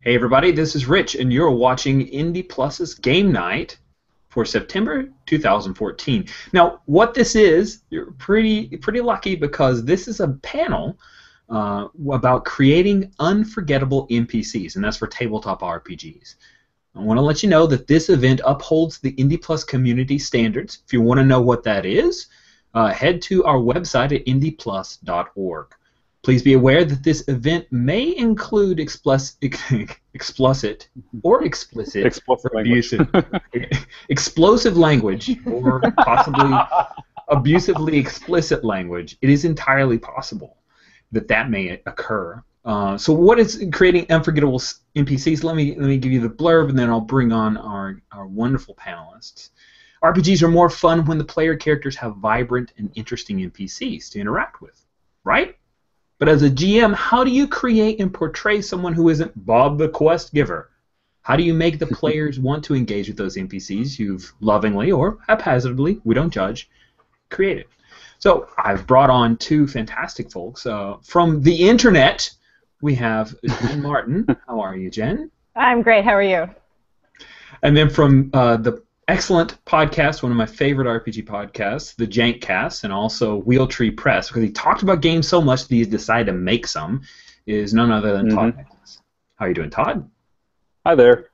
Hey everybody, this is Rich, and you're watching Indie Plus's Game Night for September 2014. Now, what this is, you're pretty lucky because this is a panel about creating unforgettable NPCs, and that's for tabletop RPGs. I want to let you know that this event upholds the Indie Plus community standards. If you want to know what that is, head to our website at indieplus.org. Please be aware that this event may include explicit or abusive, explosive language, or possibly abusively explicit language. It is entirely possible that that may occur. So what is creating unforgettable NPCs? Let me give you the blurb, and then I'll bring on our wonderful panelists. RPGs are more fun when the player characters have vibrant and interesting NPCs to interact with, right? But as a GM, how do you create and portray someone who isn't Bob the Quest Giver? How do you make the players want to engage with those NPCs you've lovingly or haphazardly, we don't judge, created? So I've brought on two fantastic folks. From the internet, we have Jenn Martin. How are you, Jen? I'm great. How are you? And then from the excellent podcast, one of my favorite RPG podcasts, the Jankcast, and also Wheeltree Press, because he talked about games so much that he decided to make some, is none other than Todd Nicholas. How are you doing, Todd? Hi there.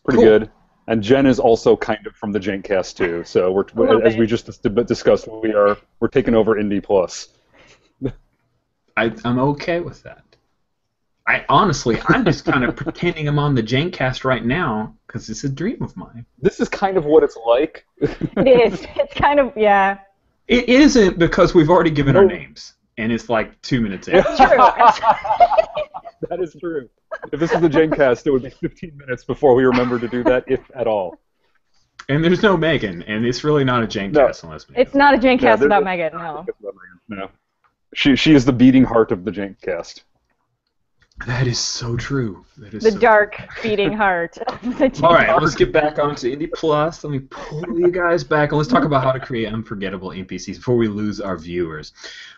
Pretty Cool. good. And Jen is also kind of from the Jankcast too. So we're as we just discussed, we're taking over Indie Plus. I'm okay with that. Honestly, I'm just kind of pretending I'm on the Jankcast right now because it's a dream of mine. This is kind of what it's like. It is. It's kind of, yeah. It isn't because we've already given our names, and it's like 2 minutes in. It's true. That is true. If this is the Jankcast, it would be 15 minutes before we remember to do that, if at all. And there's no Megan, and it's really not a Jankcast unless Megan. It's not a Jankcast without Megan, no. No. She is the beating heart of the Jankcast. That is so true. That is The so dark beating heart of the All right, let's get back onto Indie Plus. Let me pull you guys back, and let's talk about how to create unforgettable NPCs before we lose our viewers.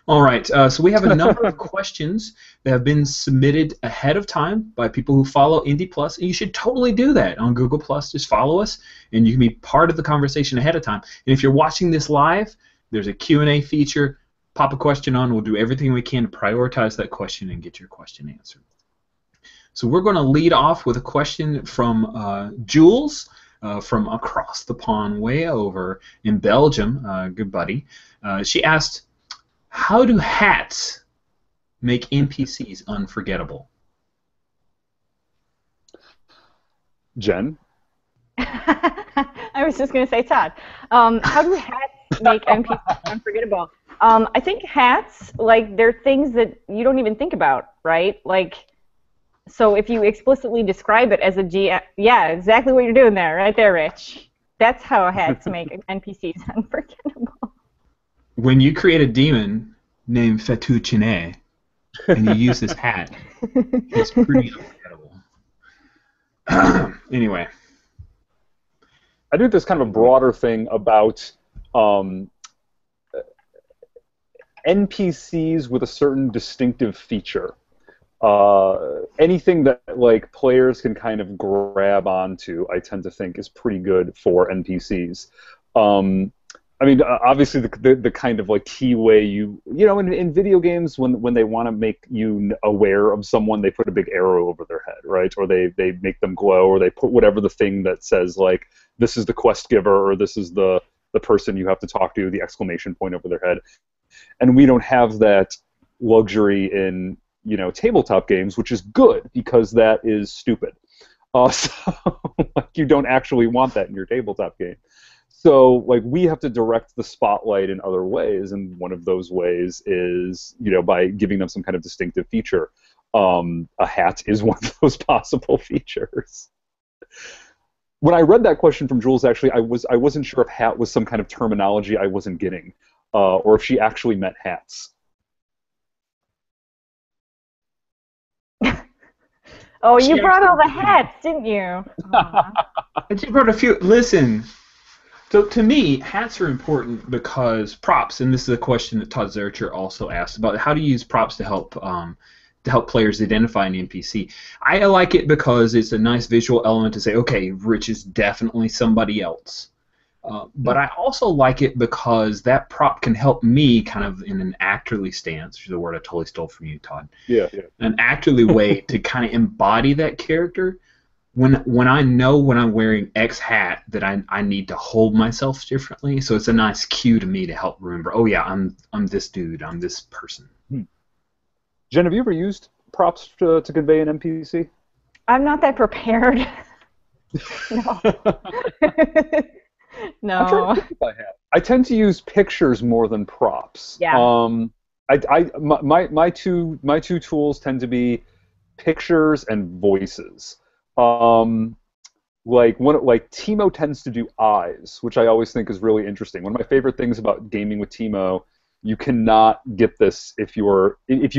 All right, so we have a number of questions that have been submitted ahead of time by people who follow Indie Plus, and you should totally do that on Google Plus. Just follow us, and you can be part of the conversation ahead of time. And if you're watching this live, there's a Q&A feature. Pop a question on. We'll do everything we can to prioritize that question and get your question answered. So we're going to lead off with a question from Jules from across the pond, way over in Belgium, good buddy. She asked, how do hats make NPCs unforgettable? Jen? I was just going to say Todd. How do hats make NPCs unforgettable? I think hats, like, they're things that you don't even think about, right? Like, so if you explicitly describe it as a GM, yeah, exactly what you're doing there, right there, Rich. That's how hats make NPCs unforgettable. When you create a demon named Fettuccine and you use this hat, it's pretty unforgettable. Anyway. I think there's kind of a broader thing about NPCs with a certain distinctive feature. Anything that like players can kind of grab onto, I tend to think, is pretty good for NPCs. I mean, obviously, the kind of like key way you know, in video games, when they want to make you aware of someone, they put a big arrow over their head, right? Or they make them glow, or they put whatever the thing that says like this is the quest giver, or this is the person you have to talk to, the exclamation point over their head. And we don't have that luxury in, you know, tabletop games, which is good because that is stupid. So like, you don't actually want that in your tabletop game. So like, we have to direct the spotlight in other ways, and one of those ways is, you know, by giving them some kind of distinctive feature. A hat is one of those possible features. When I read that question from Jules, actually, I wasn't sure if hat was some kind of terminology I wasn't getting, or if she actually meant hats. Oh, you brought all the hats, didn't you? And you brought a few. Listen, so to me, hats are important because props, and this is a question that Todd Zercher also asked about how to use props to help to help players identify an NPC. I like it because it's a nice visual element to say, okay, Rich is definitely somebody else. But I also like it because that prop can help me kind of in an actorly stance, which is a word I totally stole from you, Todd. Yeah. An actorly way to kind of embody that character. When I know when I'm wearing X hat that I need to hold myself differently, so it's a nice cue to me to help remember, oh yeah, I'm this dude, I'm this person. Jen, have you ever used props to convey an NPC? I'm not that prepared. No. No. I'm trying to think if I have. I tend to use pictures more than props. Yeah. My two tools tend to be pictures and voices. Like Timo tends to do eyes, which I always think is really interesting. One of my favorite things about gaming with Timo, you cannot get this if you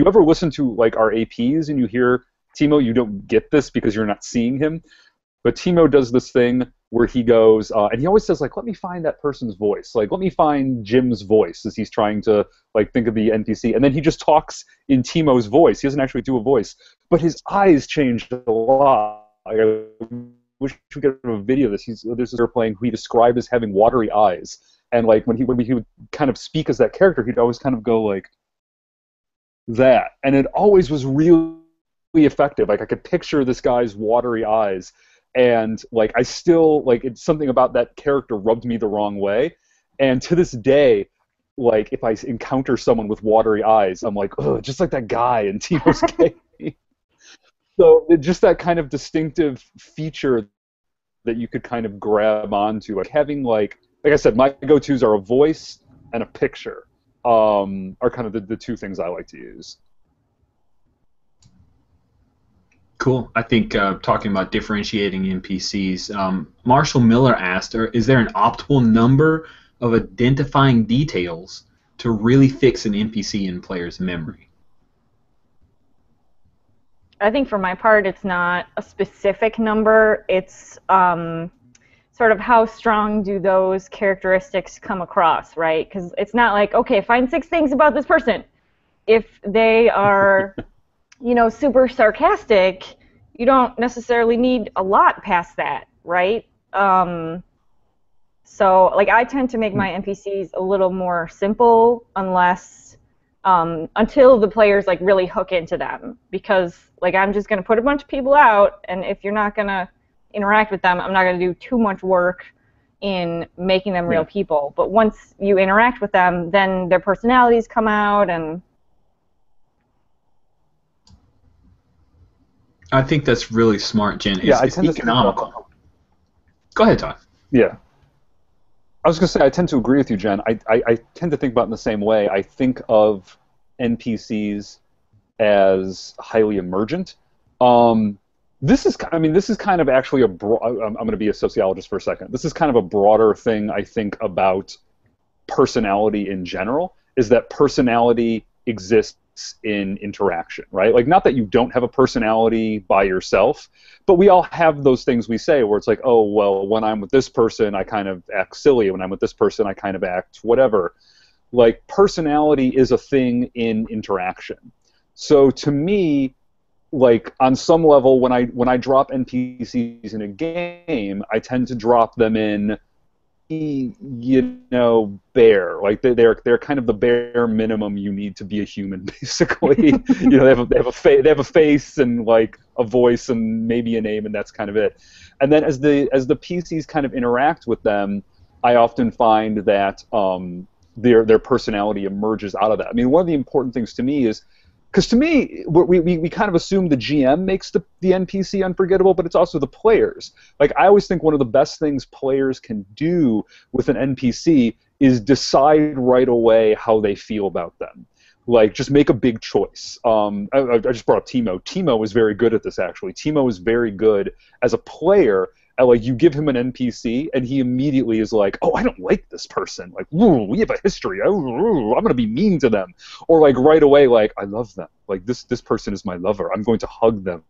ever listen to like our APs and you hear Timo, you don't get this because you're not seeing him. But Timo does this thing where he goes, and he always says, like, let me find that person's voice. Like, let me find Jim's voice as he's trying to, like, think of the NPC. And then he just talks in Timo's voice. He doesn't actually do a voice. But his eyes changed a lot. I wish we could have a video of this. There's this playing who he described as having watery eyes. And, like, when he would kind of speak as that character, he'd always kind of go, like, that. And it always was really effective. Like, I could picture this guy's watery eyes. And like I still like it's something about that character rubbed me the wrong way, and to this day, like if I encounter someone with watery eyes, I'm like, oh, just like that guy in Timo's game. So just that kind of distinctive feature that you could kind of grab onto, like having like I said, my go-tos are a voice and a picture, are kind of the two things I like to use. Cool. I think talking about differentiating NPCs, Marshall Miller asked, is there an optimal number of identifying details to really fix an NPC in player's memory? I think for my part, it's not a specific number. It's sort of how strong do those characteristics come across, right? Because it's not like, okay, find 6 things about this person. If they are... super sarcastic, you don't necessarily need a lot past that, right? So, like, I tend to make my NPCs a little more simple until the players, like, really hook into them. Because, like, I'm just going to put a bunch of people out, and if you're not going to interact with them, I'm not going to do too much work in making them real people. But once you interact with them, then their personalities come out, and... I think that's really smart, Jen. It's economical. Go ahead, Todd. Yeah. I was going to say, I tend to agree with you, Jen. I tend to think about it in the same way. I think of NPCs as highly emergent. This is kind of actually I'm going to be a sociologist for a second. This is kind of a broader thing, I think, about personality in general, is that personality exists in interaction, right? Like, not that you don't have a personality by yourself, but we all have those things we say where it's like, oh, well, when I'm with this person, I kind of act silly. When I'm with this person, I kind of act whatever. Like, personality is a thing in interaction. So to me, like, on some level, when I drop NPCs in a game, I tend to drop them in, bare. Like they're kind of the bare minimum you need to be a human, basically. They have a face and like a voice and maybe a name, and that's kind of it. And then as the PCs kind of interact with them, I often find that their personality emerges out of that. I mean, one of the important things to me is, because to me, we kind of assume the GM makes the NPC unforgettable, but it's also the players. Like, I always think one of the best things players can do with an NPC is decide right away how they feel about them. Like, just make a big choice. I just brought up Timo. Timo is very good at this, actually. Timo is very good as a player. Like, you give him an NPC, and he immediately is like, oh, I don't like this person. Like, ooh, we have a history. Ooh, I'm going to be mean to them. Or, like, right away, like, I love them. Like, this person is my lover. I'm going to hug them.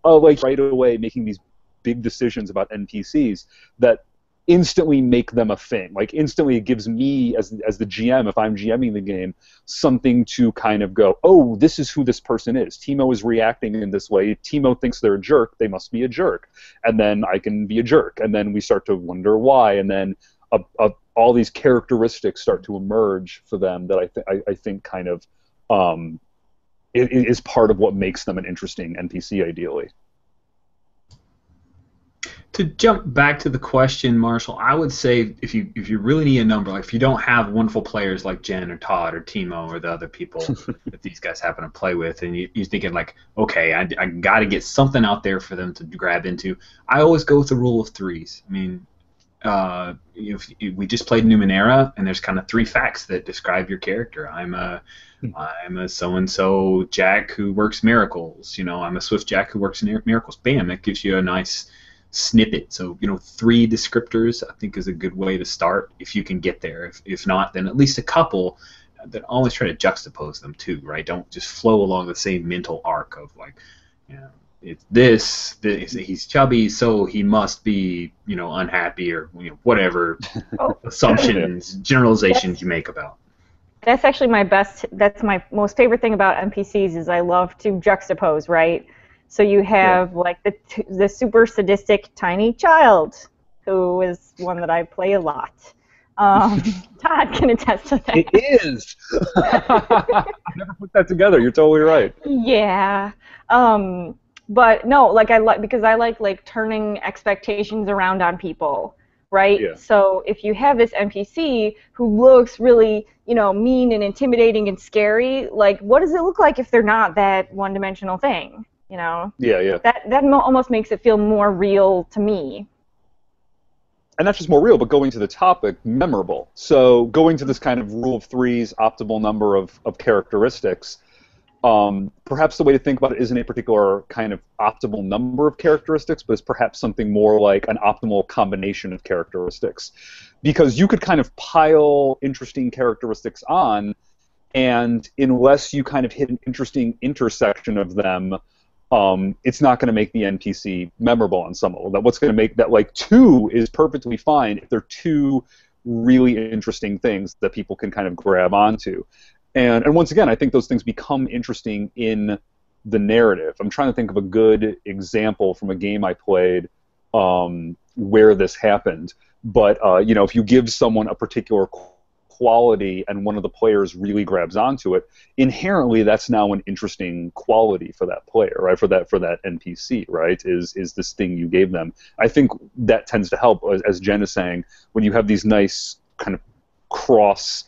Like, right away, making these big decisions about NPCs that instantly make them a thing. Like instantly it gives me as the GM, if I'm GMing the game, something to kind of go, oh, this is who this person is. Timo is reacting in this way. Timo thinks they're a jerk. They must be a jerk. And then I can be a jerk. And then we start to wonder why. And then all these characteristics start to emerge for them that I think kind of it is part of what makes them an interesting NPC, ideally. To jump back to the question, Marshall, I would say if you really need a number, like if you don't have wonderful players like Jenn or Todd or Timo or the other people that these guys happen to play with, and you're thinking like, okay, I got to get something out there for them to grab into, I always go with the rule of threes. I mean, we just played Numenera, and there's kind of 3 facts that describe your character. I'm a so-and-so Jack who works miracles. I'm a Swift Jack who works in miracles. Bam, that gives you a nice snippet. So 3 descriptors I think is a good way to start if you can get there. If not, then at least a couple that always try to juxtapose them too, right? Don't just flow along the same mental arc of like, it's this he's chubby, so he must be unhappy or whatever assumptions, generalizations you make about. That's actually that's my most favorite thing about NPCs is I love to juxtapose, right? So you have like the super sadistic tiny child, who is one that I play a lot. Todd can attest to that. It is. I never put that together. You're totally right. Yeah. But no, because I like turning expectations around on people, right? Yeah. So if you have this NPC who looks really, mean and intimidating and scary, like what does it look like if they're not that one-dimensional thing? Yeah. That almost makes it feel more real to me. And not just more real, but going to the topic, memorable. So going to this kind of rule of threes, optimal number of characteristics, perhaps the way to think about it isn't a particular kind of optimal number of characteristics, but it's perhaps something more like an optimal combination of characteristics. Because you could kind of pile interesting characteristics on, and unless you kind of hit an interesting intersection of them, it's not going to make the NPC memorable on some level. What's going to make that, like, 2 is perfectly fine if they're 2 really interesting things that people can kind of grab onto. And once again, I think those things become interesting in the narrative. I'm trying to think of a good example from a game I played where this happened. But if you give someone a particular quality and one of the players really grabs onto it, inherently that's now an interesting quality for that player, right? For that NPC, right? Is this thing you gave them. I think that tends to help, as Jenn is saying, when you have these nice kind of cross,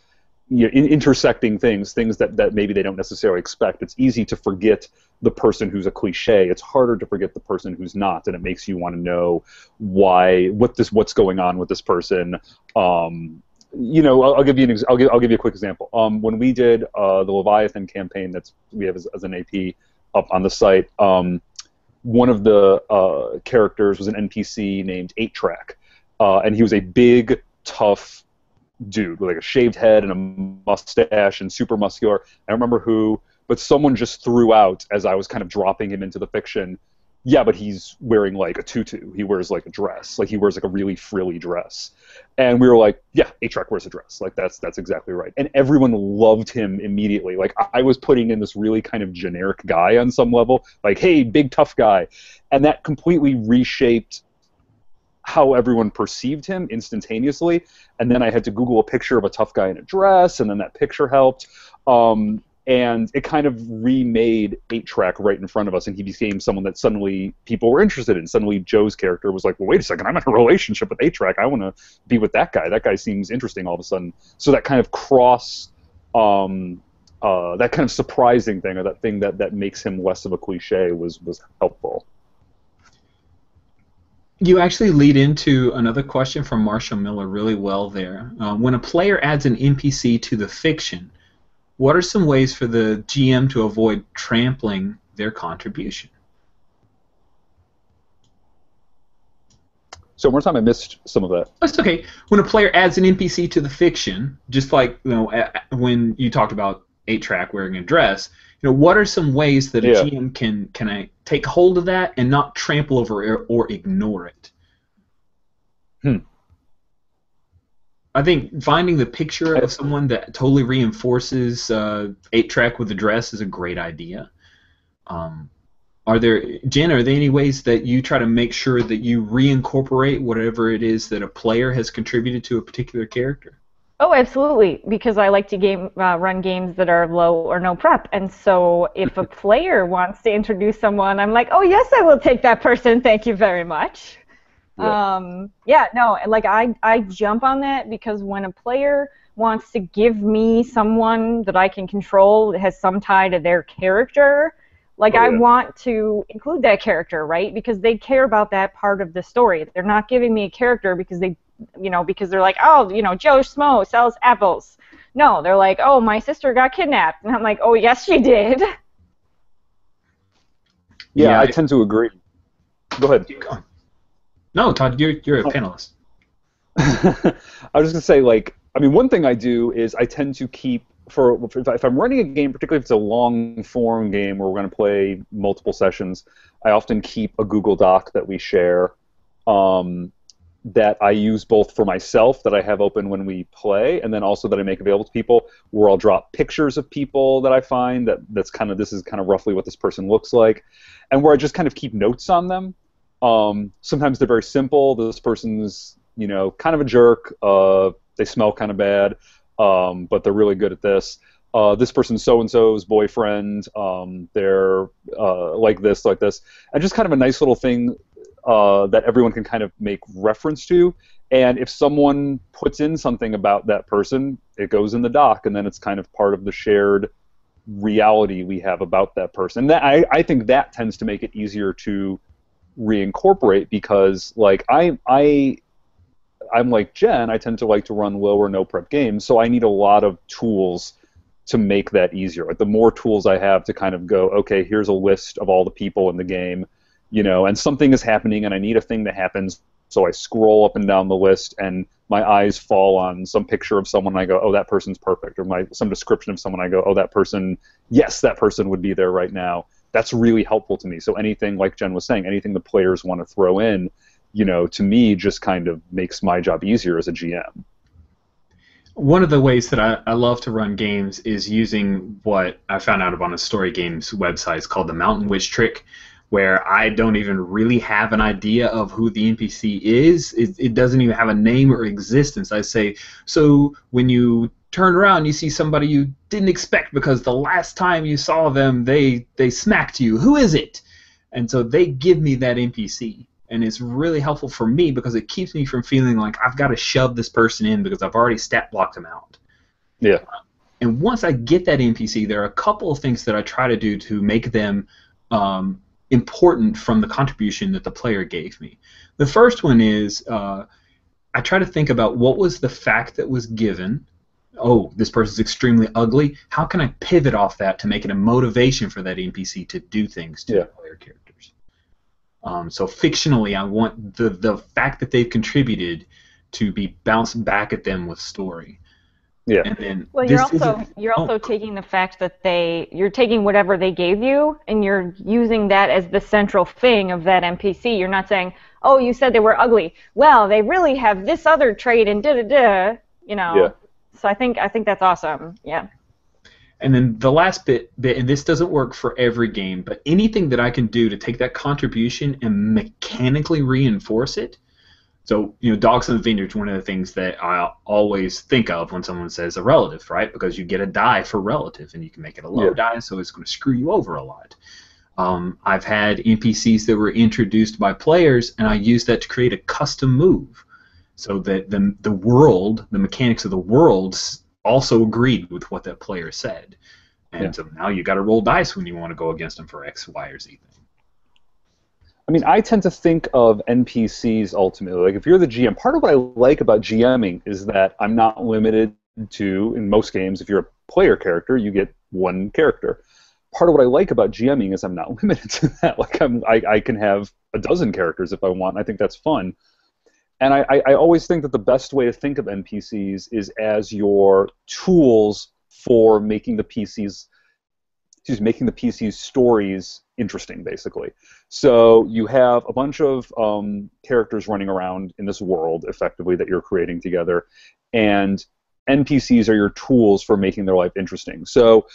intersecting things that maybe they don't necessarily expect. It's easy to forget the person who's a cliche. It's harder to forget the person who's not, and it makes you want to know what's going on with this person. I'll give you I'll give you a quick example. When we did the Leviathan campaign that we have as an AP up on the site, one of the characters was an NPC named 8-Track, and he was a big, tough dude with like a shaved head and a mustache and super muscular. I don't remember who, but someone just threw out as I was kind of dropping him into the fiction. Yeah, but he's wearing like a tutu. He wears like a dress. Like he wears like a really frilly dress. And we were like, yeah, 8-Track wears a dress. Like that's exactly right. And everyone loved him immediately. Like I was putting in this really kind of generic guy on some level. Like, hey, big tough guy. And that completely reshaped how everyone perceived him instantaneously. And then I had to Google a picture of a tough guy in a dress, and then that picture helped. And it kind of remade 8-Track right in front of us, and he became someone that suddenly people were interested in. Suddenly Joe's character was like, well, wait a second, I'm in a relationship with 8-Track. I want to be with that guy. That guy seems interesting all of a sudden. So that kind of that kind of surprising thing, or that thing that makes him less of a cliche was helpful. You actually lead into another question from Marshall Miller really well there. When a player adds an NPC to the fiction, what are some ways for the GM to avoid trampling their contribution? So one more time, I missed some of that. That's okay. When a player adds an NPC to the fiction, just like when you talked about 8-Track wearing a dress, what are some ways that a GM can take hold of that and not trample over or ignore it? I think finding the picture of someone that totally reinforces 8-track with the dress is a great idea. Jen, are there any ways that you try to make sure that you reincorporate whatever it is that a player has contributed to a particular character? Oh, absolutely, because I like to run games that are low or no prep. And so if a player wants to introduce someone, I'm like, oh, yes, I will take that person. Thank you very much. Yeah, no, like I jump on that because when a player wants to give me someone that I can control that has some tie to their character, like I want to include that character, right? Because they care about that part of the story. They're not giving me a character because because they're like, oh, Joe Schmo sells apples. No, they're like, oh, my sister got kidnapped. And I'm like, oh, yes, she did. Yeah, I tend to agree. Go ahead. Keep going. No, Todd, you're a panelist. I was just going to say, one thing I do is I tend to keep, if I'm running a game, particularly if it's a long-form game where we're going to play multiple sessions, I often keep a Google Doc that we share that I use both for myself, that I have open when we play, and then also that I make available to people, where I'll drop pictures of people that I find this is kind of roughly what this person looks like, and where I just kind of keep notes on them. Sometimes they're very simple. This person's, kind of a jerk. They smell kind of bad, but they're really good at this. This person's so-and-so's boyfriend. They're like this, and just kind of a nice little thing that everyone can kind of make reference to. And if someone puts in something about that person, it goes in the doc, and then it's kind of part of the shared reality we have about that person. I think that tends to make it easier to reincorporate, because I'm like Jen, I tend to like to run low or no prep games, so I need a lot of tools to make that easier. Like, the more tools I have to kind of go, okay, here's a list of all the people in the game, and something is happening and I need a thing that happens, so I scroll up and down the list and my eyes fall on some picture of someone and I go, oh, that person's perfect, or some description of someone, I go, oh, that person, yes, that person would be there right now. That's really helpful to me. So anything, like Jen was saying, anything the players want to throw in, to me just kind of makes my job easier as a GM. One of the ways that I love to run games is using what I found out about on a story games website. It's called the Mountain Witch Trick, where I don't even really have an idea of who the NPC is. It doesn't even have a name or existence. I say, so when you turn around, you see somebody you didn't expect because the last time you saw them, they smacked you. Who is it? And so they give me that NPC. And it's really helpful for me because it keeps me from feeling like I've got to shove this person in because I've already stat blocked them out. Yeah. And once I get that NPC, there are a couple of things that I try to do to make them important from the contribution that the player gave me. The first one is I try to think about what was the fact that was given. Oh, this person's extremely ugly. How can I pivot off that to make it a motivation for that NPC to do things to the player characters? So fictionally, I want the fact that they've contributed to be bounced back at them with story. Yeah. And then you're also taking the fact that you're taking whatever they gave you and you're using that as the central thing of that NPC. You're not saying, oh, you said they were ugly. Well, they really have this other trait and da-da-da, Yeah. So I think that's awesome. Yeah. And then the last bit, and this doesn't work for every game, but anything that I can do to take that contribution and mechanically reinforce it. So, Dogs in the Vineyard is one of the things that I always think of when someone says a relative, right? Because you get a die for relative, and you can make it a low die, so it's going to screw you over a lot. I've had NPCs that were introduced by players, and I use that to create a custom move, so that the world, the mechanics of the worlds, also agreed with what that player said. And so now you got to roll dice when you want to go against them for X, Y, or Z thing. I mean, I tend to think of NPCs ultimately. Like, if you're the GM, part of what I like about GMing is that I'm not limited to, in most games, if you're a player character, you get one character. Part of what I like about GMing is I'm not limited to that. Like, I can have a dozen characters if I want, and I think that's fun. And I always think that the best way to think of NPCs is as your tools for making the PCs making the PC's stories interesting, basically. So you have a bunch of characters running around in this world, effectively, that you're creating together, and NPCs are your tools for making their life interesting. So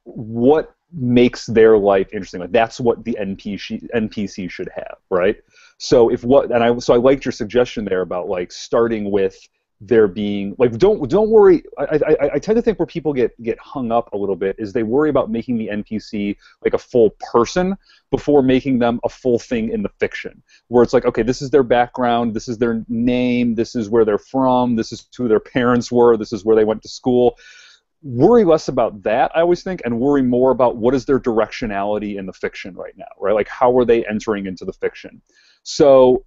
what makes their life interesting? Like, that's what the NPC should have, right? So I liked your suggestion there about like starting with there being like, don't worry. I tend to think where people get hung up a little bit is they worry about making the NPC like a full person before making them a full thing in the fiction, where it's like, okay, this is their background, this is their name, this is where they're from, this is who their parents were, this is where they went to school. Worry less about that, I always think, and worry more about what is their directionality in the fiction right now, right? Like, how are they entering into the fiction? So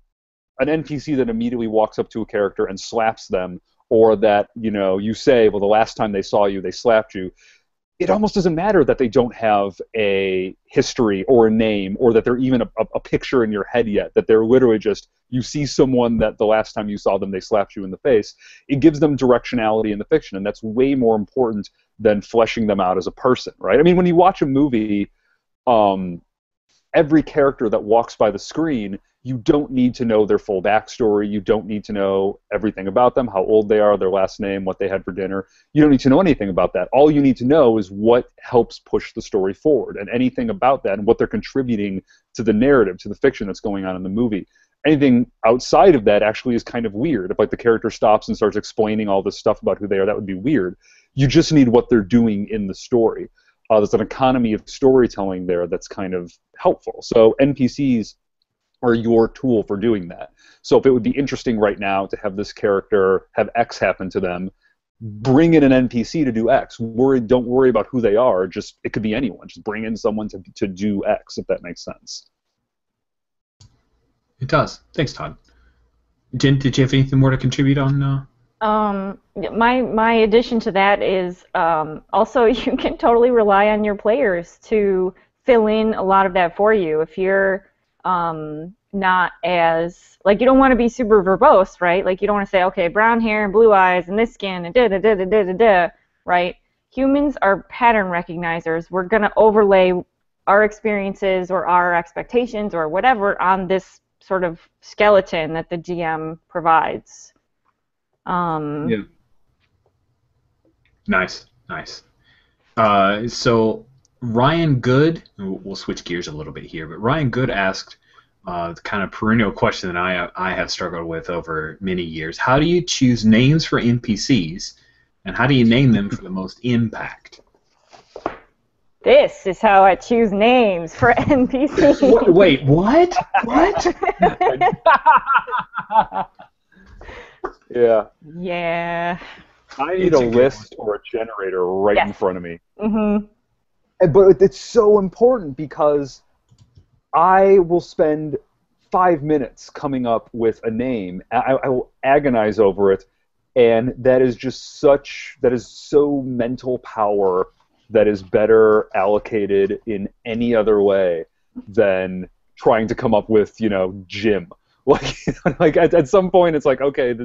an NPC that immediately walks up to a character and slaps them, or that, you say, well, the last time they saw you, they slapped you, it almost doesn't matter that they don't have a history or a name, or that they're even a picture in your head yet, that they're literally just, you see someone that the last time you saw them, they slapped you in the face. It gives them directionality in the fiction, and that's way more important than fleshing them out as a person, right? I mean, when you watch a movie, every character that walks by the screen, you don't need to know their full backstory. You don't need to know everything about them, how old they are, their last name, what they had for dinner. You don't need to know anything about that. All you need to know is what helps push the story forward, and anything about that and what they're contributing to the narrative, to the fiction that's going on in the movie. Anything outside of that actually is kind of weird. If like the character stops and starts explaining all this stuff about who they are, that would be weird. You just need what they're doing in the story. There's an economy of storytelling there that's kind of helpful. So NPCs are your tool for doing that. So if it would be interesting right now to have this character have X happen to them, bring in an NPC to do X. Don't worry about who they are. Just, it could be anyone. Just bring in someone to do X, if that makes sense. It does. Thanks, Todd. Jen, did you have anything more to contribute on? My addition to that is also you can totally rely on your players to fill in a lot of that for you. If you're not as, like, you don't want to be super verbose, right? Like, you don't want to say, okay, brown hair and blue eyes and this skin and da-da-da-da-da-da, right? Humans are pattern recognizers. We're going to overlay our experiences or our expectations or whatever on this sort of skeleton that the GM provides. Yeah. Nice. So Ryan Good, we'll switch gears a little bit here, but Ryan Good asked the kind of perennial question that I have struggled with over many years. How do you choose names for NPCs, and how do you name them for the most impact? This is how I choose names for NPCs. Wait, what? What? Yeah. Yeah. I need a list or a generator right in front of me. Mm-hmm. But it's so important because I will spend 5 minutes coming up with a name. I will agonize over it, and that is so mental power that is better allocated in any other way than trying to come up with, Jim. Like at some point, it's like, okay,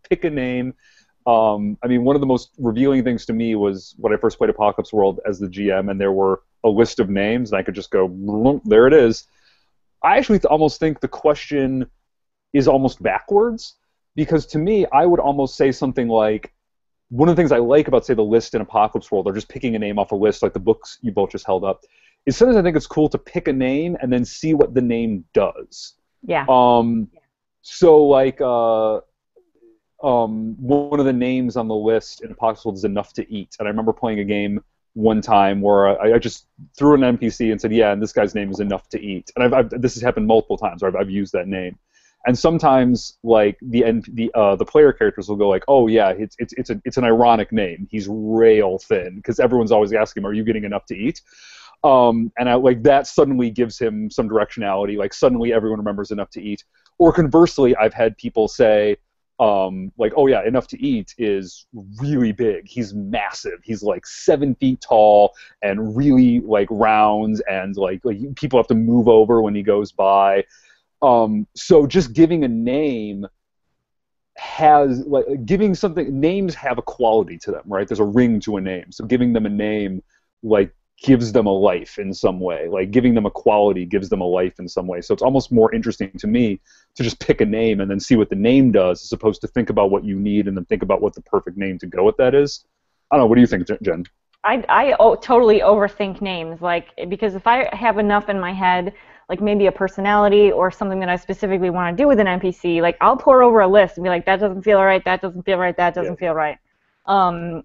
pick a name. I mean, one of the most revealing things to me was when I first played Apocalypse World as the GM, and there were a list of names, and I could just go, there it is. I actually almost think the question is almost backwards, because to me, I would almost say something like, one of the things I like about, say, the list in Apocalypse World, or just picking a name off a list, like the books you both just held up, is sometimes I think it's cool to pick a name and then see what the name does. Yeah. So, like, one of the names on the list in Apocalypse World is Enough to Eat. And I remember playing a game one time where I just threw an NPC and said, yeah, and this guy's name is Enough to Eat. And this has happened multiple times where I've used that name. And sometimes, like, the player characters will go like, oh yeah, it's an ironic name. He's rail thin, because everyone's always asking him, are you getting enough to eat? And that suddenly gives him some directionality. Like, suddenly everyone remembers Enough to Eat. Or conversely, I've had people say, like, oh yeah, Enough to Eat is really big. He's massive. He's like 7 feet tall and really like round, and like people have to move over when he goes by. So just giving a name has like giving something names have a quality to them, right? There's a ring to a name, so giving them a name like gives them a life in some way, like giving them a quality gives them a life in some way. So it's almost more interesting to me to just pick a name and then see what the name does, as opposed to think about what you need and then think about what the perfect name to go with that is. I don't know. What do you think, Jen? I totally overthink names, like, because if I have enough in my head, like maybe a personality or something that I specifically want to do with an NPC, like I'll pour over a list and be like, that doesn't feel right, that doesn't feel right, that doesn't feel right.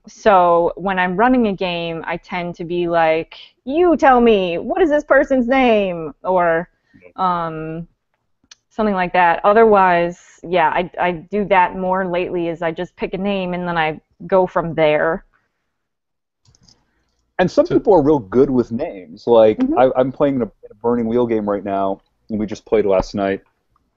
So when I'm running a game, I tend to be like, you tell me, what is this person's name? Or something like that. Otherwise, yeah, I do that more lately, is I just pick a name and then I go from there. And some people are real good with names. Like, I'm playing in a Burning Wheel game right now, and we just played last night.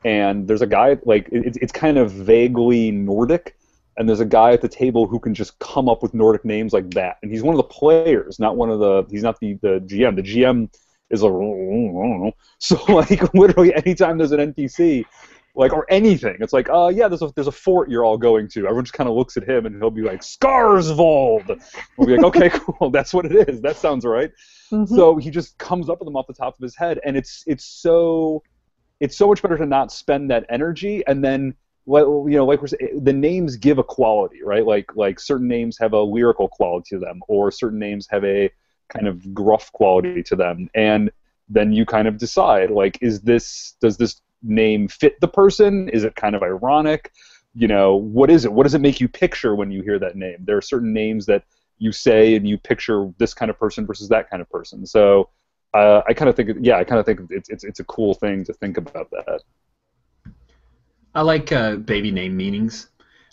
And there's a guy, like, it's kind of vaguely Nordic, and there's a guy at the table who can just come up with Nordic names like that. And he's one of the players, not one of the, he's not the GM. The GM is a, I don't know. So, like, literally anytime there's an NPC, like, or anything, it's like, yeah, there's a fort you're all going to. Everyone just kind of looks at him, and he'll be like, Skarsvold! We'll be like, okay, cool, that's what it is. That sounds right. So he just comes up with them off the top of his head, and it's so much better to not spend that energy, and then, you know, like we're saying, the names give a quality, right? Like certain names have a lyrical quality to them, or certain names have a kind of gruff quality to them, and then you kind of decide, like, does this name fit the person? Is it kind of ironic? You know, what is it? What does it make you picture when you hear that name? There are certain names that you say and you picture this kind of person versus that kind of person. So I kind of think, it's a cool thing to think about that. I like baby name meanings.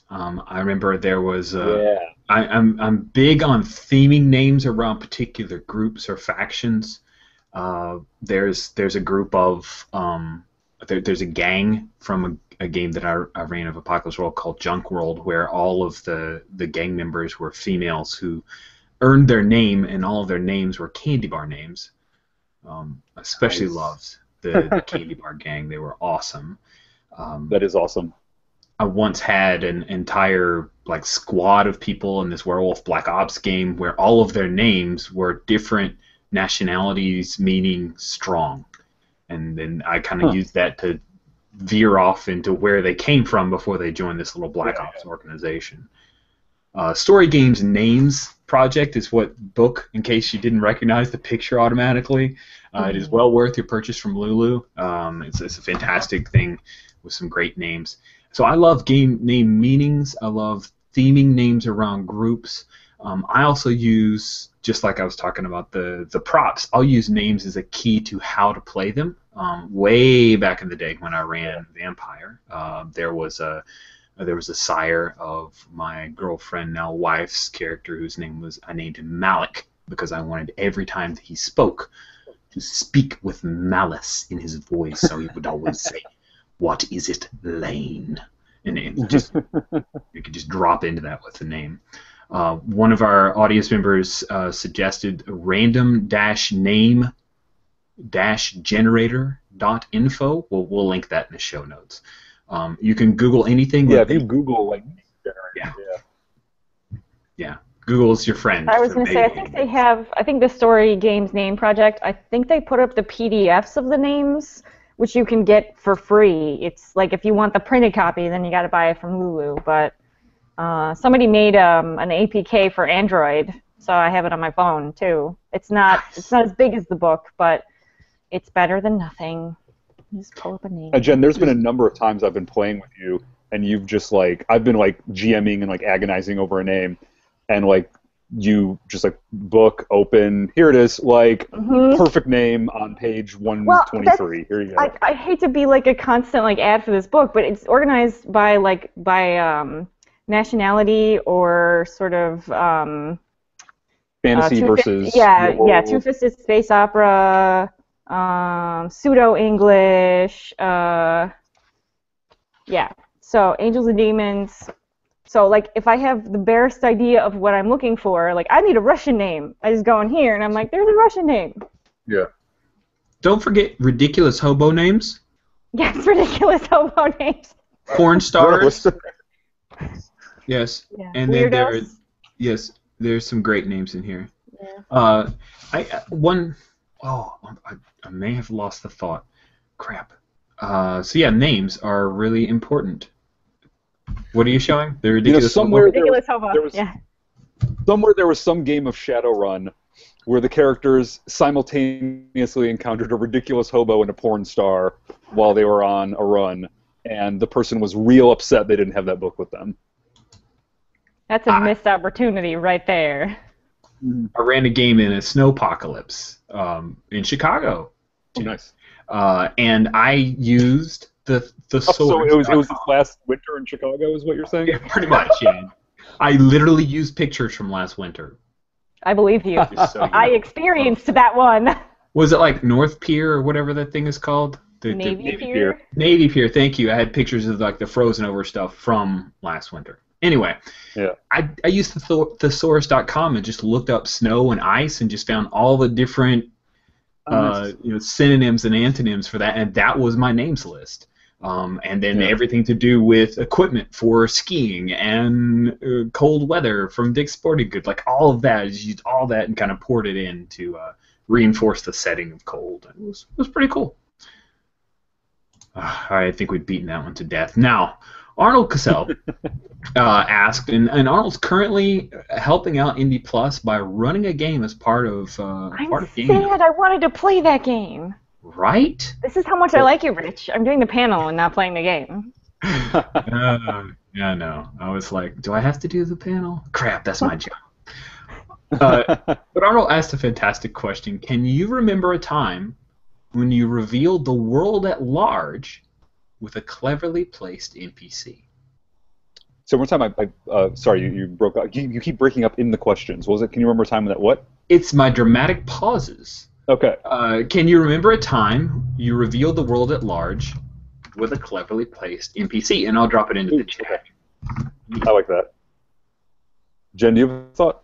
I remember there was I'm big on theming names around particular groups or factions. There's a group of there's a gang from a game that I ran of Apocalypse World called Junk World, where all of the gang members were females who earned their name, and all of their names were candy bar names. Especially loved the candy bar gang. They were awesome. That is awesome. I once had an entire like squad of people in this Werewolf Black Ops game where all of their names were different nationalities meaning strong. And then I kind of used that to veer off into where they came from before they joined this little Black Ops organization. Story Games Names Project is what book, in case you didn't recognize the picture automatically. It is well worth your purchase from Lulu. It's a fantastic thing with some great names. So I love game name meanings. I love theming names around groups. I also use, just like I was talking about the props, I'll use names as a key to how to play them. Way back in the day when I ran Vampire, there was a sire of my girlfriend, now wife's character, whose name was, I named him Malik, because I wanted every time that he spoke to speak with malice in his voice, so he would always say, "What is it, Lane?" And it just you could just drop into that with the name. One of our audience members suggested random-name-generator.info. We'll link that in the show notes. You can Google anything. Yeah, if you Google like generator. Yeah. Google's your friend. I was going to say, I think they have, I think the Story Games Name Project, I think they put up the PDFs of the names, which you can get for free. It's like if you want the printed copy, then you got to buy it from Lulu. But somebody made an APK for Android, so I have it on my phone too. It's not as big as the book, but it's better than nothing. Just pull up a name. Jen, there's been a number of times I've been playing with you, and you've just like, I've been like GMing and like agonizing over a name, and like you just like book open, here it is, like perfect name on page 123. Well, here you go. I hate to be like a constant like ad for this book, but it's organized by nationality or sort of fantasy versus two-fisted space opera, pseudo-English, so Angels and Demons. So, like, if I have the barest idea of what I'm looking for, like, I need a Russian name. I just go in here, and I'm like, there's a Russian name. Yeah. Don't forget ridiculous hobo names. Yes, ridiculous hobo names. Porn stars. Yes. Yeah. And then Weirdos. there's some great names in here. Yeah. One oh I may have lost the thought. Crap. So yeah, names are really important. What are you showing? The ridiculous somewhere Ridiculous hobo. there was Yeah. somewhere there was some game of Shadowrun where the characters simultaneously encountered a ridiculous hobo and a porn star while they were on a run, and the person was real upset they didn't have that book with them. That's a missed opportunity right there. I ran a game in a snowpocalypse in Chicago. Oh, nice. And I used the sword. So it was this last winter in Chicago, is what you're saying? Yeah, pretty much, yeah. I literally used pictures from last winter. I believe you. Just so you I know. experienced that one. Was it like North Pier or whatever that thing is called? Navy Pier? Navy Pier, thank you. I had pictures of like the frozen over stuff from last winter. Anyway, Yeah. I used thesaurus.com and just looked up snow and ice and just found all the different synonyms and antonyms for that, and that was my names list. And then everything to do with equipment for skiing and cold weather from Dick's Sporting Goods, like all of that. I just used all that and kind of poured it in to reinforce the setting of cold. And it was pretty cool. I think we've beaten that one to death. Now, Arnold Cassell asked, and Arnold's currently helping out Indie Plus by running a game as part of Game Night. I wanted to play that game. Right? This is how much I like you, Rich. I'm doing the panel and not playing the game. Yeah, no. I was like, do I have to do the panel? Crap, that's my job. But Arnold asked a fantastic question. Can you remember a time when you revealed the world at large with a cleverly placed NPC? So one time, sorry, you broke up. You keep breaking up in the questions. What was it? Can you remember a time that what? It's my dramatic pauses. Okay. Can you remember a time you revealed the world at large with a cleverly placed NPC? And I'll drop it into the chat. I like that. Jen, do you have a thought?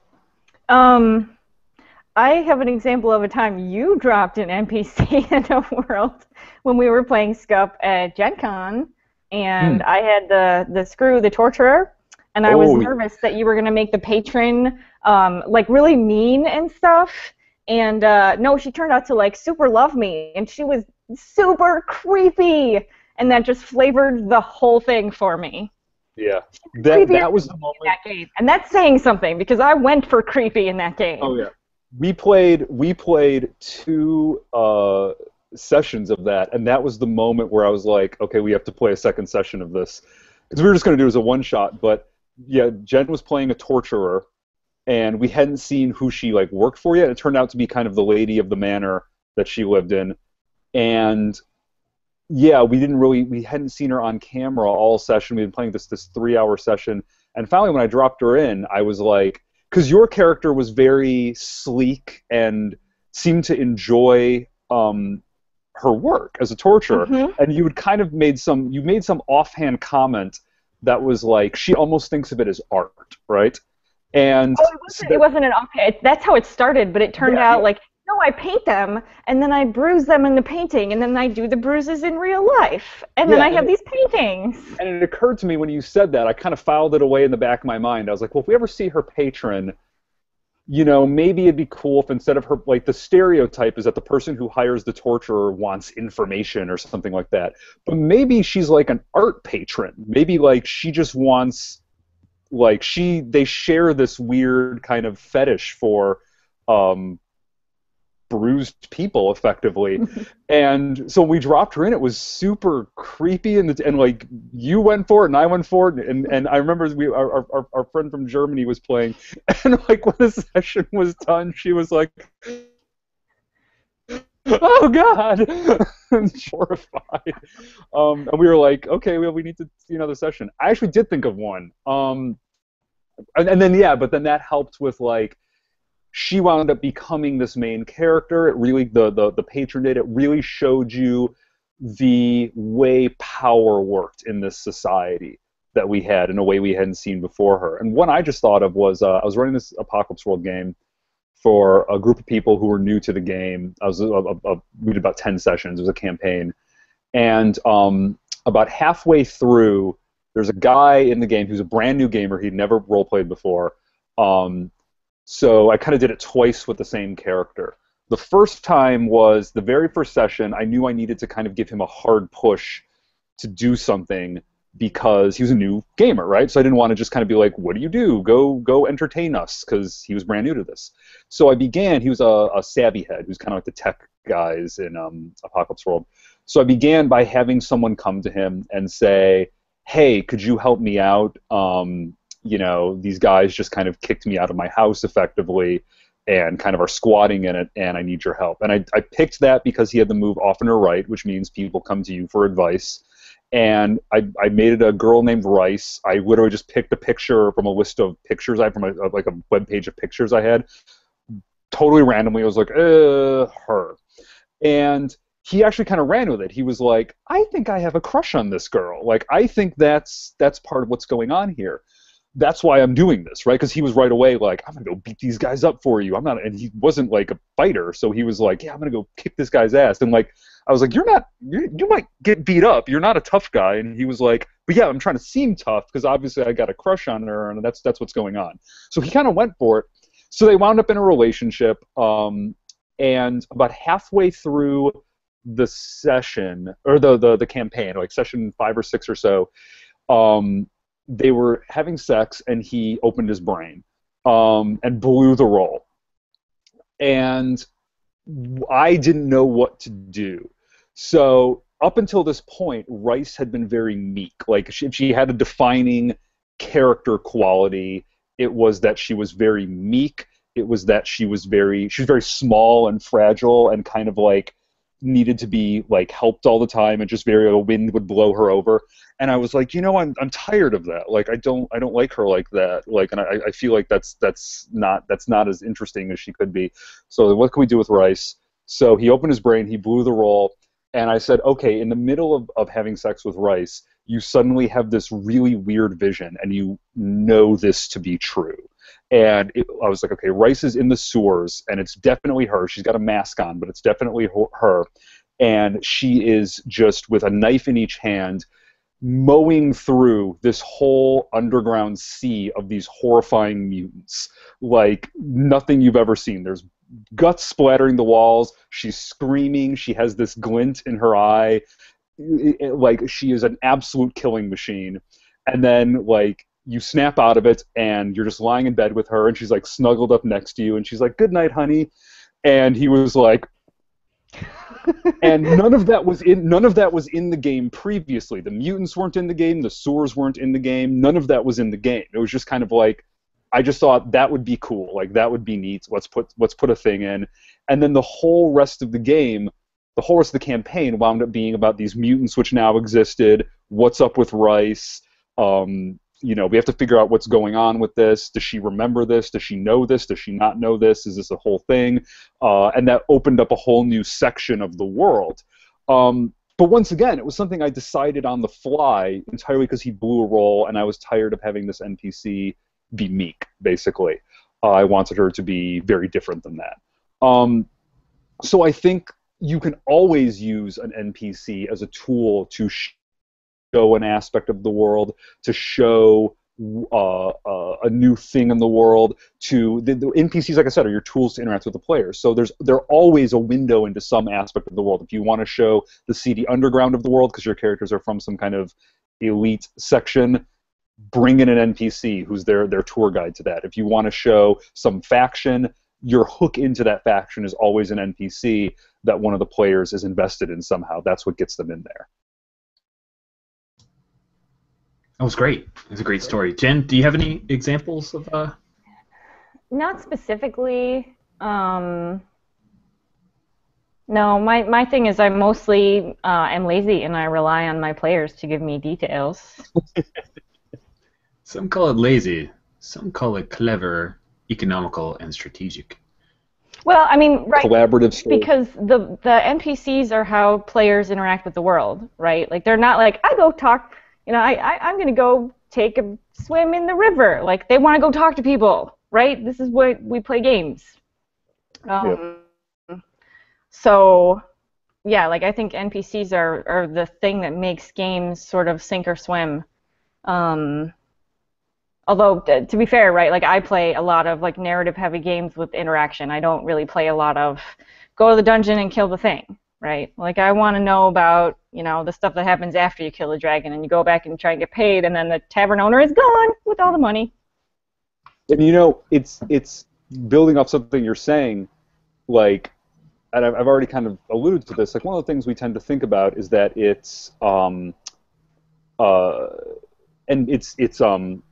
I have an example of a time you dropped an NPC in a world when we were playing SCUP at Gen Con, and I had the Screw, the Torturer, and I was nervous that you were going to make the patron like really mean and stuff. And no, she turned out to like super love me, and she was super creepy, and that just flavored the whole thing for me. Yeah, that was the moment. In that game. And that's saying something because I went for creepy in that game. Oh yeah, we played 2 sessions of that, and that was the moment where I was like, okay, we have to play a second session of this because we were just going to do it as a one-shot. But yeah, Jen was playing a torturer. And we hadn't seen who she like worked for yet. It turned out to be kind of the lady of the manor that she lived in, and yeah, we hadn't seen her on camera all session. We've been playing this 3-hour session, and finally when I dropped her in, I was like, because your character was very sleek and seemed to enjoy her work as a torturer, and you had kind of made some offhand comment that was like she almost thinks of it as art, right? And it wasn't an okay. That's how it started, but it turned out like, no, I paint them, and then I bruise them in the painting, and then I do the bruises in real life, and then I have these paintings. And it occurred to me when you said that, I kind of filed it away in the back of my mind. I was like, well, if we ever see her patron, you know, maybe it'd be cool if instead of her, like the stereotype is that the person who hires the torturer wants information or something like that, but maybe she's like an art patron. Maybe like she just wants... Like they share this weird kind of fetish for bruised people, effectively, and so we dropped her in. It was super creepy, and like you went for it, and I went for it, and I remember our friend from Germany was playing, and like when the session was done, she was like, "Oh God!" and horrified. And we were like, "Okay, well, we need to see another session." I actually did think of one. And then but then that helped with like she wound up becoming this main character. It really the patron did. It really showed you the way power worked in this society that we had in a way we hadn't seen before her. And one I just thought of was I was running this Apocalypse World game for a group of people who were new to the game. We did about 10 sessions. It was a campaign. And about halfway through, there's a guy in the game who's a brand new gamer. He'd never role-played before. So I kind of did it twice with the same character. The first time was the very first session. I knew I needed to kind of give him a hard push to do something because he was a new gamer, right? So I didn't want to just kind of be like, what do you do? Go entertain us, because he was brand new to this. So I began, he was a savvy head, who's kind of like the tech guys in Apocalypse World. So I began by having someone come to him and say, hey, could you help me out? You know, these guys just kind of kicked me out of my house effectively and kind of are squatting in it, and I need your help. And I picked that because he had the move often or right, which means people come to you for advice. And I made it a girl named Rice. I literally just picked a picture from a list of pictures I had from like a web page of pictures I had. Totally randomly, I was like, her. And he actually kind of ran with it. He was like, I think I have a crush on this girl. Like, I think that's part of what's going on here. That's why I'm doing this, right? Because he was right away like, I'm gonna go beat these guys up for you. I'm not, and he wasn't like a fighter, so he was like, yeah, I'm gonna go kick this guy's ass. And like, I was like, you might get beat up. You're not a tough guy. And he was like, but yeah, I'm trying to seem tough because obviously I got a crush on her, and that's what's going on. So he kind of went for it. So they wound up in a relationship, and about halfway through the session, or the campaign, like session 5 or 6 or so, they were having sex, and he opened his brain and blew the roll. And I didn't know what to do. So up until this point, Rice had been very meek. Like, if she had a defining character quality, it was that she was very meek. It was that she was very small and fragile and kind of like needed to be like helped all the time, and just the wind would blow her over. And I was like, I'm tired of that. Like, I don't like her like that. Like, and I feel like that's not as interesting as she could be. So what can we do with Rice? So he opened his brain, he blew the roll, and I said, okay, in the middle of having sex with Rice, you suddenly have this really weird vision, and you know this to be true. And I was like, okay, Rice is in the sewers, and it's definitely her. She's got a mask on, but it's definitely her. And she is just with a knife in each hand, mowing through this whole underground sea of these horrifying mutants, like nothing you've ever seen. There's guts splattering the walls. She's screaming. She has this glint in her eye. Like, she is an absolute killing machine. And then, like, you snap out of it, and you're just lying in bed with her, and she's like snuggled up next to you, and she's like, "Good night, honey." And he was like, and none of that was in the game previously. The mutants weren't in the game. The sewers weren't in the game. None of that was in the game. It was just kind of like, I just thought that would be cool. Like, that would be neat. Let's put a thing in. And then the whole rest of the game, the whole rest of the campaign wound up being about these mutants which now existed. What's up with Rice? We have to figure out what's going on with this. Does she remember this? Does she know this? Does she not know this? Is this a whole thing? And that opened up a whole new section of the world. But once again, it was something I decided on the fly entirely because he blew a roll, and I was tired of having this NPC be meek, basically. I wanted her to be very different than that. So I think you can always use an NPC as a tool to show an aspect of the world, to show a new thing in the world. To the NPCs, like I said, are your tools to interact with the players. So they're always a window into some aspect of the world. If you want to show the seedy underground of the world because your characters are from some kind of elite section, bring in an NPC who's their tour guide to that. If you want to show some faction, your hook into that faction is always an NPC that one of the players is invested in somehow. That's what gets them in there. That was great. It was a great story. Jen, do you have any examples of? Not specifically. No, my thing is I mostly am lazy, and I rely on my players to give me details. Some call it lazy. Some call it clever, economical, and strategic. Well, I mean, right? Collaborative story. Because the NPCs are how players interact with the world, right? Like, they're not like, I go talk. I'm going to go take a swim in the river. Like, they want to go talk to people, right? This is what we play games. So, yeah, like, I think NPCs are the thing that makes games sort of sink or swim. Although, to be fair, right, like I play a lot of like narrative-heavy games with interaction. I don't really play a lot of go to the dungeon and kill the thing, right? Like I want to know about, the stuff that happens after you kill the dragon and you go back and try and get paid, and then the tavern owner is gone with all the money. And it's building off something you're saying, like, and I've already kind of alluded to this. Like one of the things we tend to think about is that it's and it's the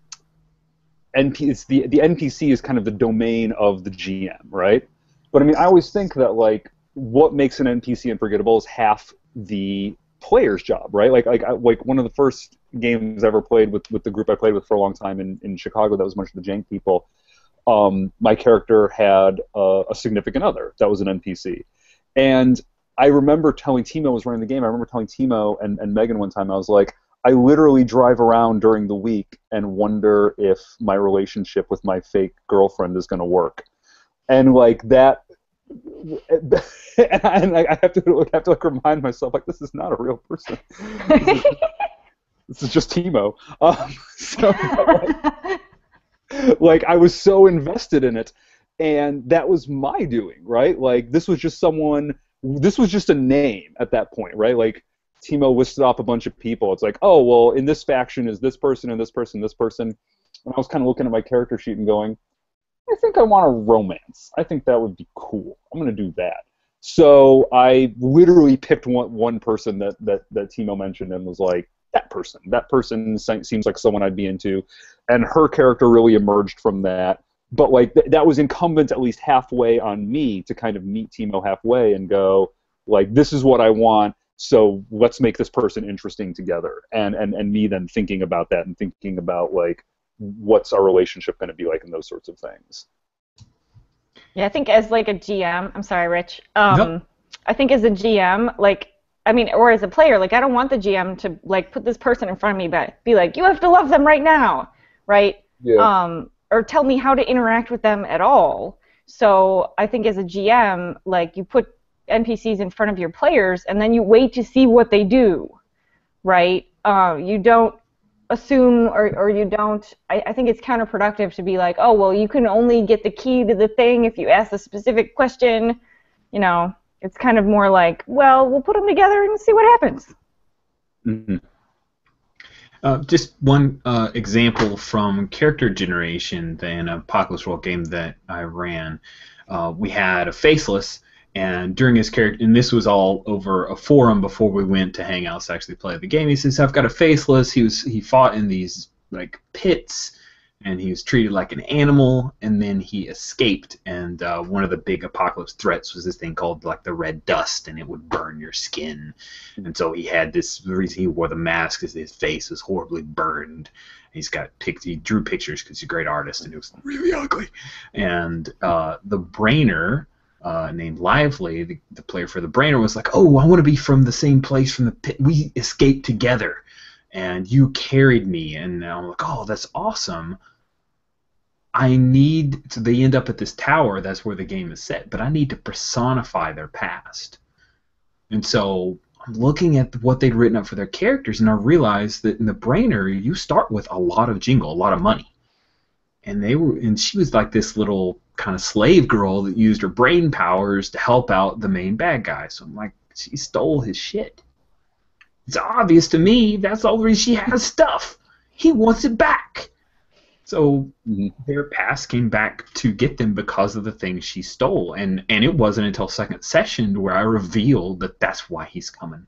NPC is kind of the domain of the GM, right? But I mean, I always think that like what makes an NPC unforgettable is half the player's job, right? Like one of the first games I ever played with the group I played with for a long time in Chicago, that was much of the Jank people. My character had a significant other that was an NPC, and I remember telling Timo was running the game. I remember telling Timo and Megan one time, I was like, I literally drive around during the week and wonder if my relationship with my fake girlfriend is going to work, and like that. And I have to like remind myself, like, this is not a real person. This is just Timo. So like I was so invested in it, and that was my doing, right? Like this was just a name at that point, right? Like Timo listed off a bunch of people. It's like, oh well, in this faction is this person and this person, this person. And I was kind of looking at my character sheet and going, I think I want a romance. I think that would be cool. I'm going to do that. So I literally picked one person that Timo mentioned and was like, that person seems like someone I'd be into. And her character really emerged from that. But like that was incumbent at least halfway on me to kind of meet Timo halfway and go, like, this is what I want, so let's make this person interesting together. And me then thinking about that and thinking about, like, what's our relationship going to be like and those sorts of things. Yeah, I think as like a GM, I'm sorry, Rich. Nope. I think as a GM, like, I mean, or as a player, like, I don't want the GM to like put this person in front of me, but be like, you have to love them right now, right? Yeah. Or tell me how to interact with them at all. So I think as a GM, like, you put NPCs in front of your players, and then you wait to see what they do, right? You don't assume or you don't. I think it's counterproductive to be like, oh well, you can only get the key to the thing if you ask the specific question. It's kind of more like, well, we'll put them together and see what happens. Mm-hmm. Just one example from character generation in an Apocalypse World game that I ran. We had a faceless, and during his character, and this was all over a forum before we went to Hangouts to actually play the game. He says, "I've got a faceless." He fought in these like pits, and he was treated like an animal, and then he escaped. And one of the big apocalypse threats was this thing called like the red dust, and it would burn your skin. And so he had this. The reason he wore the mask is his face was horribly burned. He drew pictures because he's a great artist, and it was really ugly. And the brainer. Named Lively, the player for the brainer, was like, oh, I want to be from the same place from the pit. We escaped together, and you carried me. And I'm like, oh, that's awesome. So they end up at this tower. That's where the game is set. But I need to personify their past. And so I'm looking at what they'd written up for their characters, and I realized that in the brainer, you start with a lot of jingle, a lot of money. And she was like this little kind of slave girl that used her brain powers to help out the main bad guy. So I'm like, she stole his shit. It's obvious to me that's the only reason she has stuff. He wants it back. So their past came back to get them because of the things she stole. And it wasn't until second session where I revealed that that's why he's coming.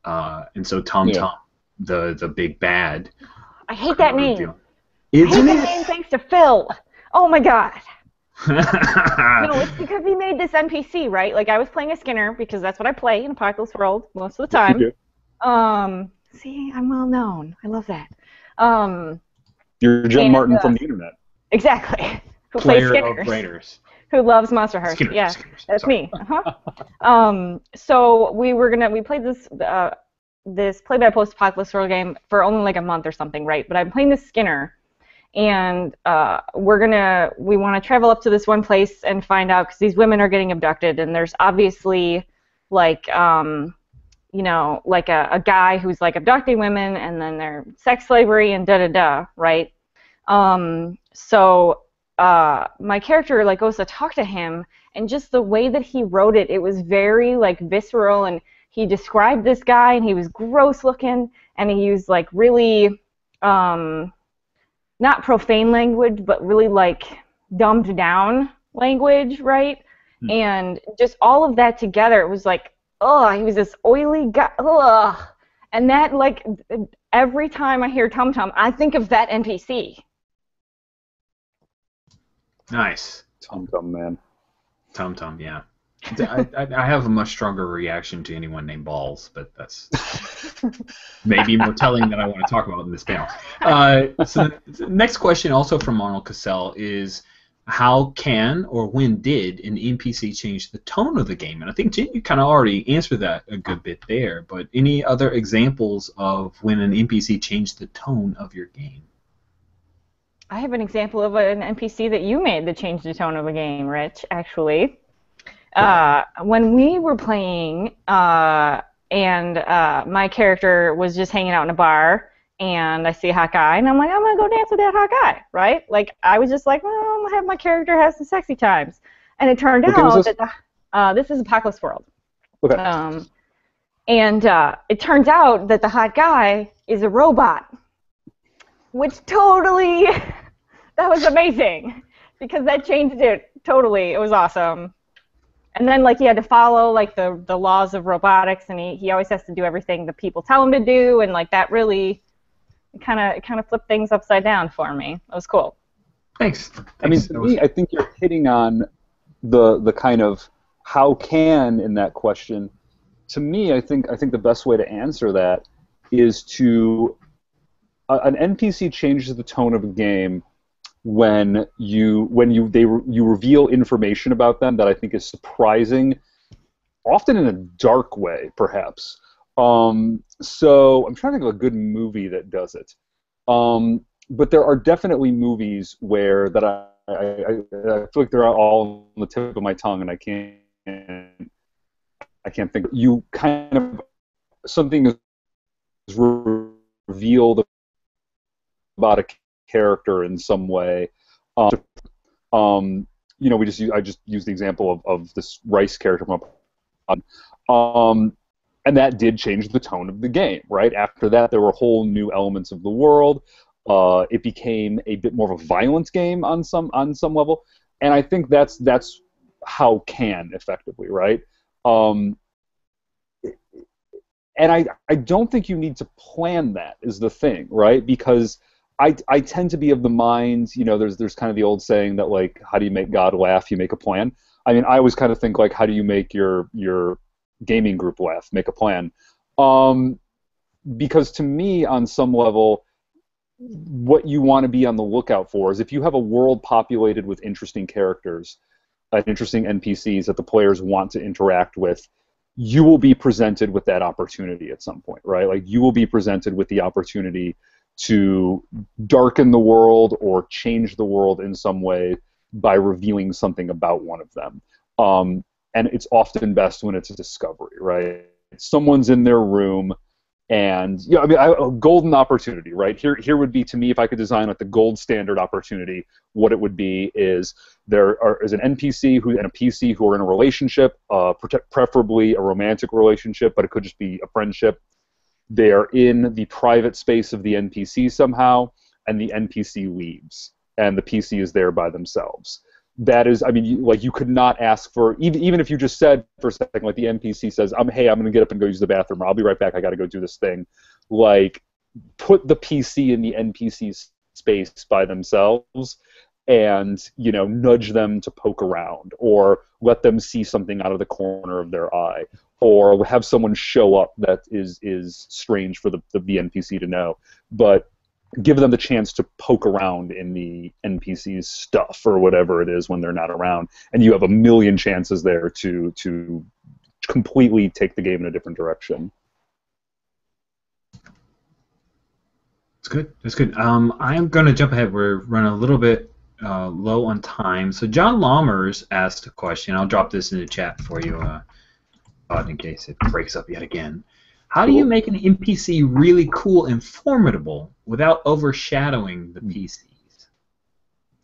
And so Tom Tom, the big bad. I hate that name. Isn't I hate that name thanks to Phil. Oh my god. No, it's because he made this NPC, right? Like, I was playing a Skinner because that's what I play in Apocalypse World most of the time. See, I'm well known. I love that. You're Jenn Martin from the internet. Exactly. Who player plays of Skinners. Raiders. Who loves Monster Hearts. Skinners, Yeah, Skinners. that's Sorry. me. So we played this play by post-apocalypse world game for only like a month or something, right? But I'm playing this Skinner. And we want to travel up to this one place and find out, because these women are getting abducted, and there's obviously like you know, like a guy who's like abducting women, and then they're sex slavery and da-da-da, right? So my character like goes to talk to him, and just the way that he wrote it, it was very like visceral, and he described this guy, and he was gross looking, and he used like really not profane language, but really like dumbed down language, right? And just all of that together, it was like, oh, he was this oily guy, ugh. And that, like, every time I hear Tum Tum, I think of that NPC. Nice. Tum Tum, man. Tum Tum, yeah. I have a much stronger reaction to anyone named Balls, but that's maybe more telling than I want to talk about in this panel. So the next question, also from Arnold Cassell, is how can or when did an NPC change the tone of the game? And I think, Jen, you kind of already answered that a good bit there, but any other examples of when an NPC changed the tone of your game? I have an example of an NPC that you made that changed the tone of a game, Rich, actually. When we were playing, and my character was just hanging out in a bar, and I see a hot guy, and I'm like, I'm going to go dance with that hot guy, right? Like, I was just like, well, I'm going to have my character have some sexy times. And it turned out that this is Apocalypse World. Okay. And it turns out that the hot guy is a robot, which totally, that was amazing, because that changed it totally. It was awesome. And then, like, he had to follow, like, the laws of robotics, and he always has to do everything the people tell him to do, and, like, that really kind of flipped things upside down for me. It was cool. Thanks. I mean, to me, I think you're hitting on the kind of how can in that question. To me, I think the best way to answer that is to an NPC changes the tone of a game when you reveal information about them that I think is surprising, often in a dark way, perhaps. So I'm trying to think of a good movie that does it. But there are definitely movies where that I feel like they're all on the tip of my tongue, and I can't think. You kind of something is revealed about a character in some way. You know, I just used the example of this Rice character from and that did change the tone of the game, right? After that, there were whole new elements of the world. It became a bit more of a violent game on some level, and I think that's how can effectively, right? And I don't think you need to plan that is the thing, right? Because I tend to be of the mind, you know, there's kind of the old saying that, like, how do you make God laugh? You make a plan. I mean, I always kind of think, like, how do you make your gaming group laugh? Make a plan. Because to me, on some level, what you want to be on the lookout for is if you have a world populated with interesting characters, interesting NPCs that the players want to interact with, you will be presented with that opportunity at some point, right? Like, you will be presented with the opportunity to darken the world or change the world in some way by revealing something about one of them. And it's often best when it's a discovery, right? Someone's in their room, and I mean, a golden opportunity, right? Here would be, to me, if I could design like the gold standard opportunity, what it would be is there is an NPC and a PC who are in a relationship, preferably a romantic relationship, but it could just be a friendship. They are in the private space of the NPC somehow, and the NPC leaves, and the PC is there by themselves. That is, I mean, you could not ask for, even if you just said for a second, like the NPC says, hey, I'm going to get up and go use the bathroom, or I'll be right back, I got to go do this thing. Like, put the PC in the NPC's space by themselves and, you know, nudge them to poke around, or let them see something out of the corner of their eye, or have someone show up that is strange for the NPC to know. But give them the chance to poke around in the NPC's stuff or whatever it is when they're not around, and you have a million chances there to completely take the game in a different direction. That's good. That's good. I'm going to jump ahead. We're running a little bit low on time. So John Lammers asked a question. I'll drop this in the chat for you, in case it breaks up yet again. How do you make an NPC really cool and formidable without overshadowing the PCs?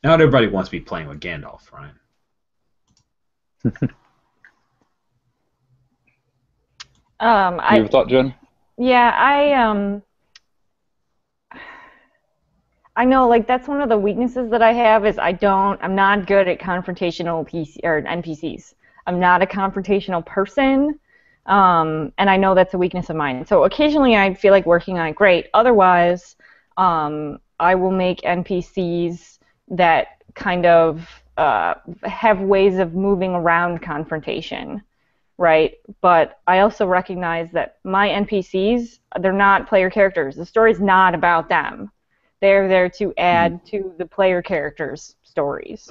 Not everybody wants to be playing with Gandalf, Ryan. You have a thought, Jen? Yeah, I know, like, that's one of the weaknesses that I have is I'm not good at confrontational NPCs. I'm not a confrontational person, and I know that's a weakness of mine. So occasionally I feel like working on it, great. Otherwise, I will make NPCs that kind of have ways of moving around confrontation, right? But I also recognize that my NPCs, they're not player characters. The story's not about them. They're there to add to the player characters' stories.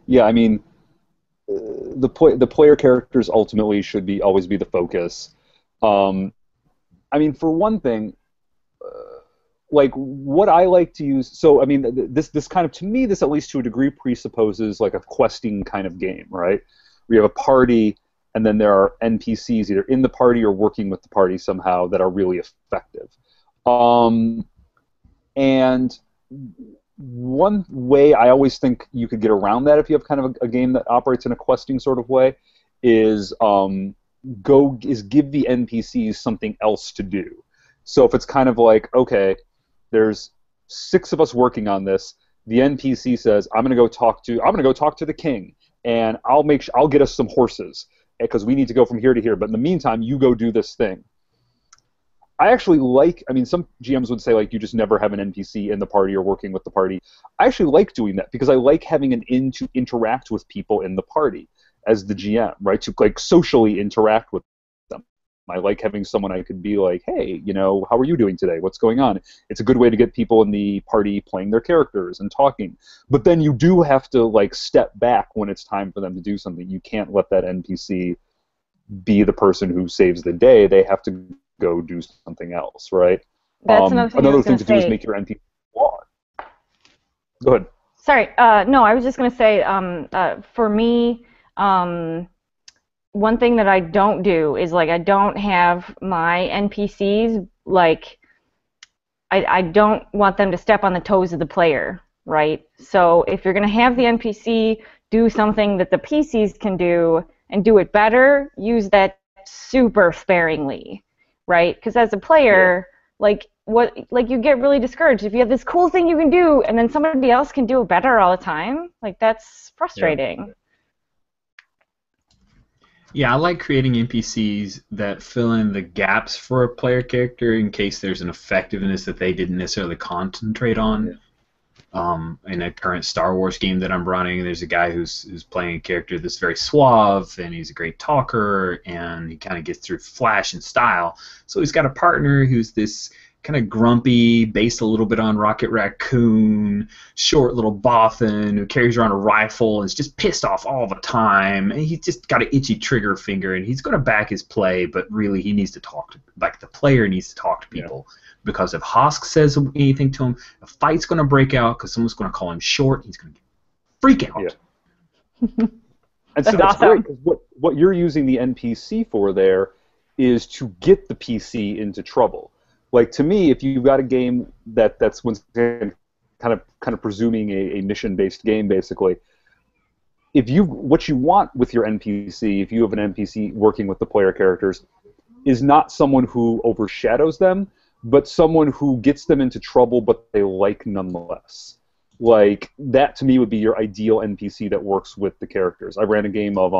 Yeah, I mean, the player characters ultimately should always be the focus. I mean, for one thing, like what I like to use. So I mean, this kind of, to me, this at least to a degree presupposes like a questing kind of game, right? We have a party, and then there are NPCs either in the party or working with the party somehow that are really effective. And one way I always think you could get around that if you have kind of a game that operates in a questing sort of way is give the NPCs something else to do. So if it's kind of like, okay, there's 6 of us working on this, the NPC says, I'm gonna go talk to the king, and I'll get us some horses because we need to go from here to here. But in the meantime, you go do this thing. I actually like, I mean, some GMs would say, like, you just never have an NPC in the party or working with the party. I actually like doing that because I like having an in to interact with people in the party as the GM, right? To, like, socially interact with them. I like having someone I could be like, hey, you know, how are you doing today? What's going on? It's a good way to get people in the party playing their characters and talking. But then you do have to, like, step back when it's time for them to do something. You can't let that NPC be the person who saves the day. They have to go do something else, right? That's another thing to do is make your NPC flawed. Go ahead. Sorry, no, I was just going to say, for me, one thing that I don't do is, like, I don't have my NPCs, like, I don't want them to step on the toes of the player, right? So if you're going to have the NPC do something that the PCs can do and do it better, use that super sparingly, right? Because as a player, like you get really discouraged if you have this cool thing you can do and then somebody else can do it better all the time. Like, that's frustrating. Yeah, I like creating NPCs that fill in the gaps for a player character in case there's an effectiveness that they didn't necessarily concentrate on. In a current Star Wars game that I'm running, there's a guy who's playing a character that's very suave, and he's a great talker, and he kind of gets through flash and style. So he's got a partner who's this kind of grumpy, based a little bit on Rocket Raccoon, short little bothan who carries around a rifle and is just pissed off all the time. And he's just got an itchy trigger finger, and he's going to back his play, but really he needs to talk to, like, the player needs to talk to people. Yeah. Because if Hosk says anything to him, a fight's going to break out because someone's going to call him short. He's going to freak out. Yeah. And so that's awesome. Great, because what you're using the NPC for there is to get the PC into trouble. Like, to me, if you've got a game that's kind of presuming a mission-based game, basically, what you want with your NPC, if you have an NPC working with the player characters, is not someone who overshadows them, but someone who gets them into trouble, but they like nonetheless. Like, that to me would be your ideal NPC that works with the characters. I ran a game of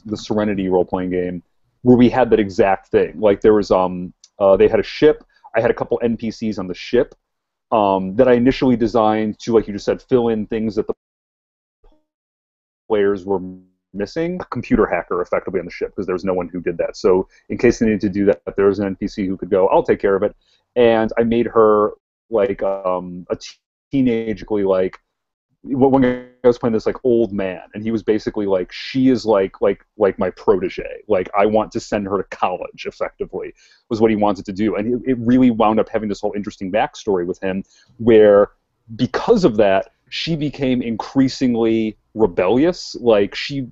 the Serenity role-playing game where we had that exact thing. Like, there was they had a ship. I had a couple NPCs on the ship that I initially designed to, like you just said, fill in things that the players were missing. A computer hacker effectively on the ship because there was no one who did that. So in case they needed to do that, there was an NPC who could go, I'll take care of it. And I made her like a teenagely, like, when I was playing this, like, old man, and he was basically like, she is like my protege. Like, I want to send her to college, effectively, was what he wanted to do. And it really wound up having this whole interesting backstory with him where, because of that, she became increasingly rebellious. Like, she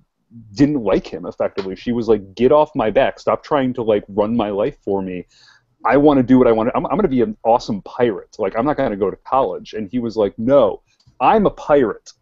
didn't like him effectively. She was like, get off my back, stop trying to like run my life for me. I want to do what I want. I'm going to be an awesome pirate. Like, I'm not going to go to college. And he was like, no, I'm a pirate.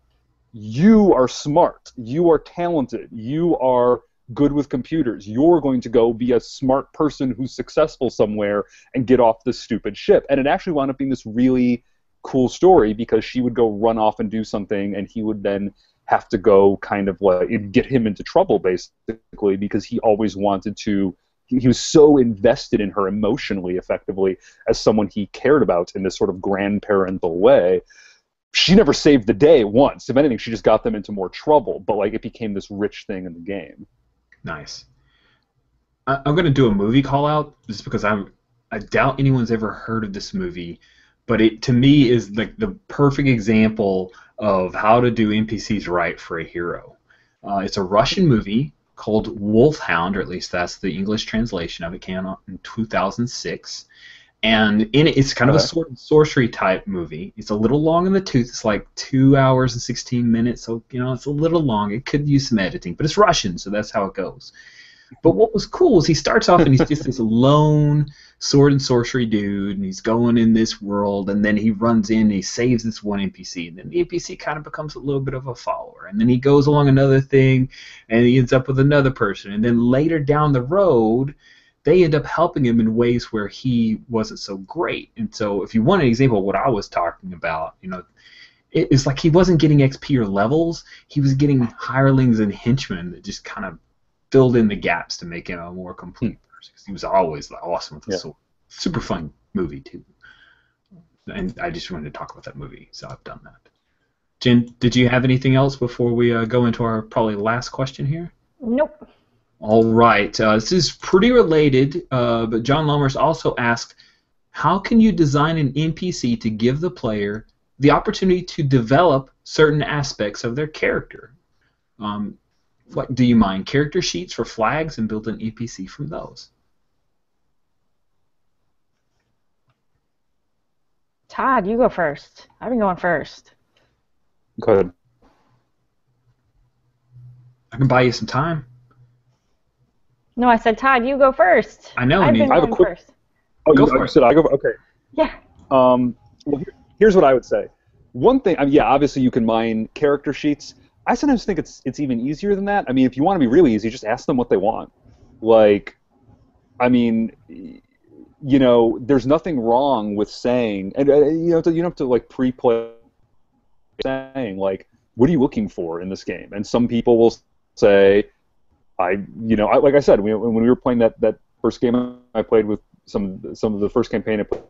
You are smart. You are talented. You are good with computers. You're going to go be a smart person who's successful somewhere and get off this stupid ship. And it actually wound up being this really cool story because she would go run off and do something, and he would then have to go kind of like, it'd get him into trouble basically because he always wanted to. He was so invested in her emotionally, effectively, as someone he cared about in this sort of grandparental way. She never saved the day once. If anything, she just got them into more trouble. But like, it became this rich thing in the game. Nice. I'm going to do a movie call out just because I doubt anyone's ever heard of this movie, but it to me is like the perfect example of how to do NPCs right for a hero. It's a Russian movie called Wolfhound, or at least that's the English translation of it. Came out in 2006, and in it, it's kind of a sword and sorcery type movie. It's a little long in the tooth. It's like 2 hours and 16 minutes, so it's a little long. It could use some editing, but it's Russian, so that's how it goes. But what was cool is he starts off and he's just this lone sword and sorcery dude, and he's going in this world, and then he runs in and he saves this one NPC, and then the NPC kind of becomes a little bit of a follower, and then he goes along another thing, and he ends up with another person, and then later down the road, they end up helping him in ways where he wasn't so great. And so if you want an example of what I was talking about, it's like he wasn't getting XP or levels, he was getting hirelings and henchmen that just kind of filled in the gaps to make him a more complete person. He was always awesome with the sword. Super fun movie, too. And I just wanted to talk about that movie, so I've done that. Jen, did you have anything else before we go into our probably last question here? Nope. All right. This is pretty related, but John Lomers also asked, how can you design an NPC to give the player the opportunity to develop certain aspects of their character? Do you mine character sheets for flags and build an NPC from those? Todd, you go first. I've been going first. Go ahead. I can buy you some time. No, I said, Todd, you go first. I know. I've been going first. Oh, go you for it. said I go. Okay. Yeah. Well, here's what I would say. One thing, yeah, obviously you can mine character sheets. I sometimes think it's even easier than that. I mean, if you want to be really easy, just ask them what they want. Like, I mean, there's nothing wrong with saying, and you don't have to like pre-play saying like, what are you looking for in this game? And some people will say, like I said, when we were playing that first game I played with some of the first campaign I played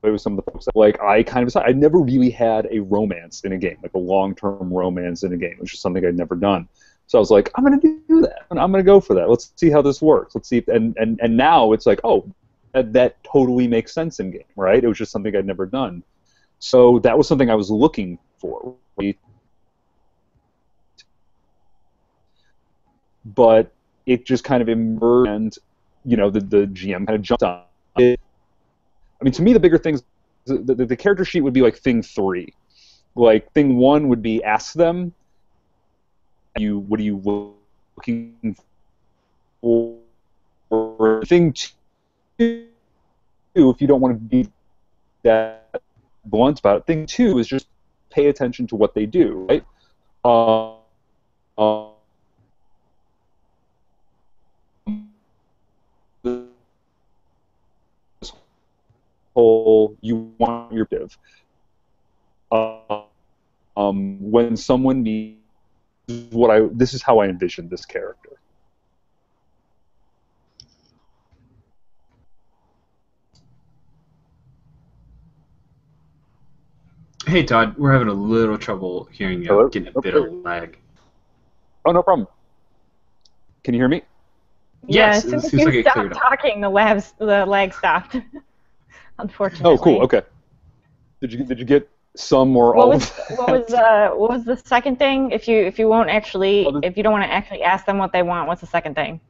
with some of the folks, like I kind of decided I never really had a romance in a game, like a long-term romance in a game, which is something I'd never done. So I was like, I'm going to do that, and I'm going to go for that. Let's see how this works. Let's see, and now it's like, oh, that totally makes sense in game, right? It was just something I'd never done. So that was something I was looking for. But it just kind of emerged, and the GM kind of jumped on it. I mean, to me, the bigger things, the character sheet would be like thing 3. Like thing 1 would be ask them, what are you looking for? Thing 2, if you don't want to be that blunt about it, thing 2 is just pay attention to what they do, right? Whole you want your div. When someone needs this is how I envision this character. Hey Todd, we're having a little trouble hearing you. Hello? Getting a bit of lag. Oh, no problem. Can you hear me? Yeah, Yes, as it soon as seems like you it stopped cleared up. talking, the lag stopped. Unfortunately. Oh, cool. Okay. Did you get some or all of that? What was the second thing? If you don't want to actually ask them what they want, what's the second thing?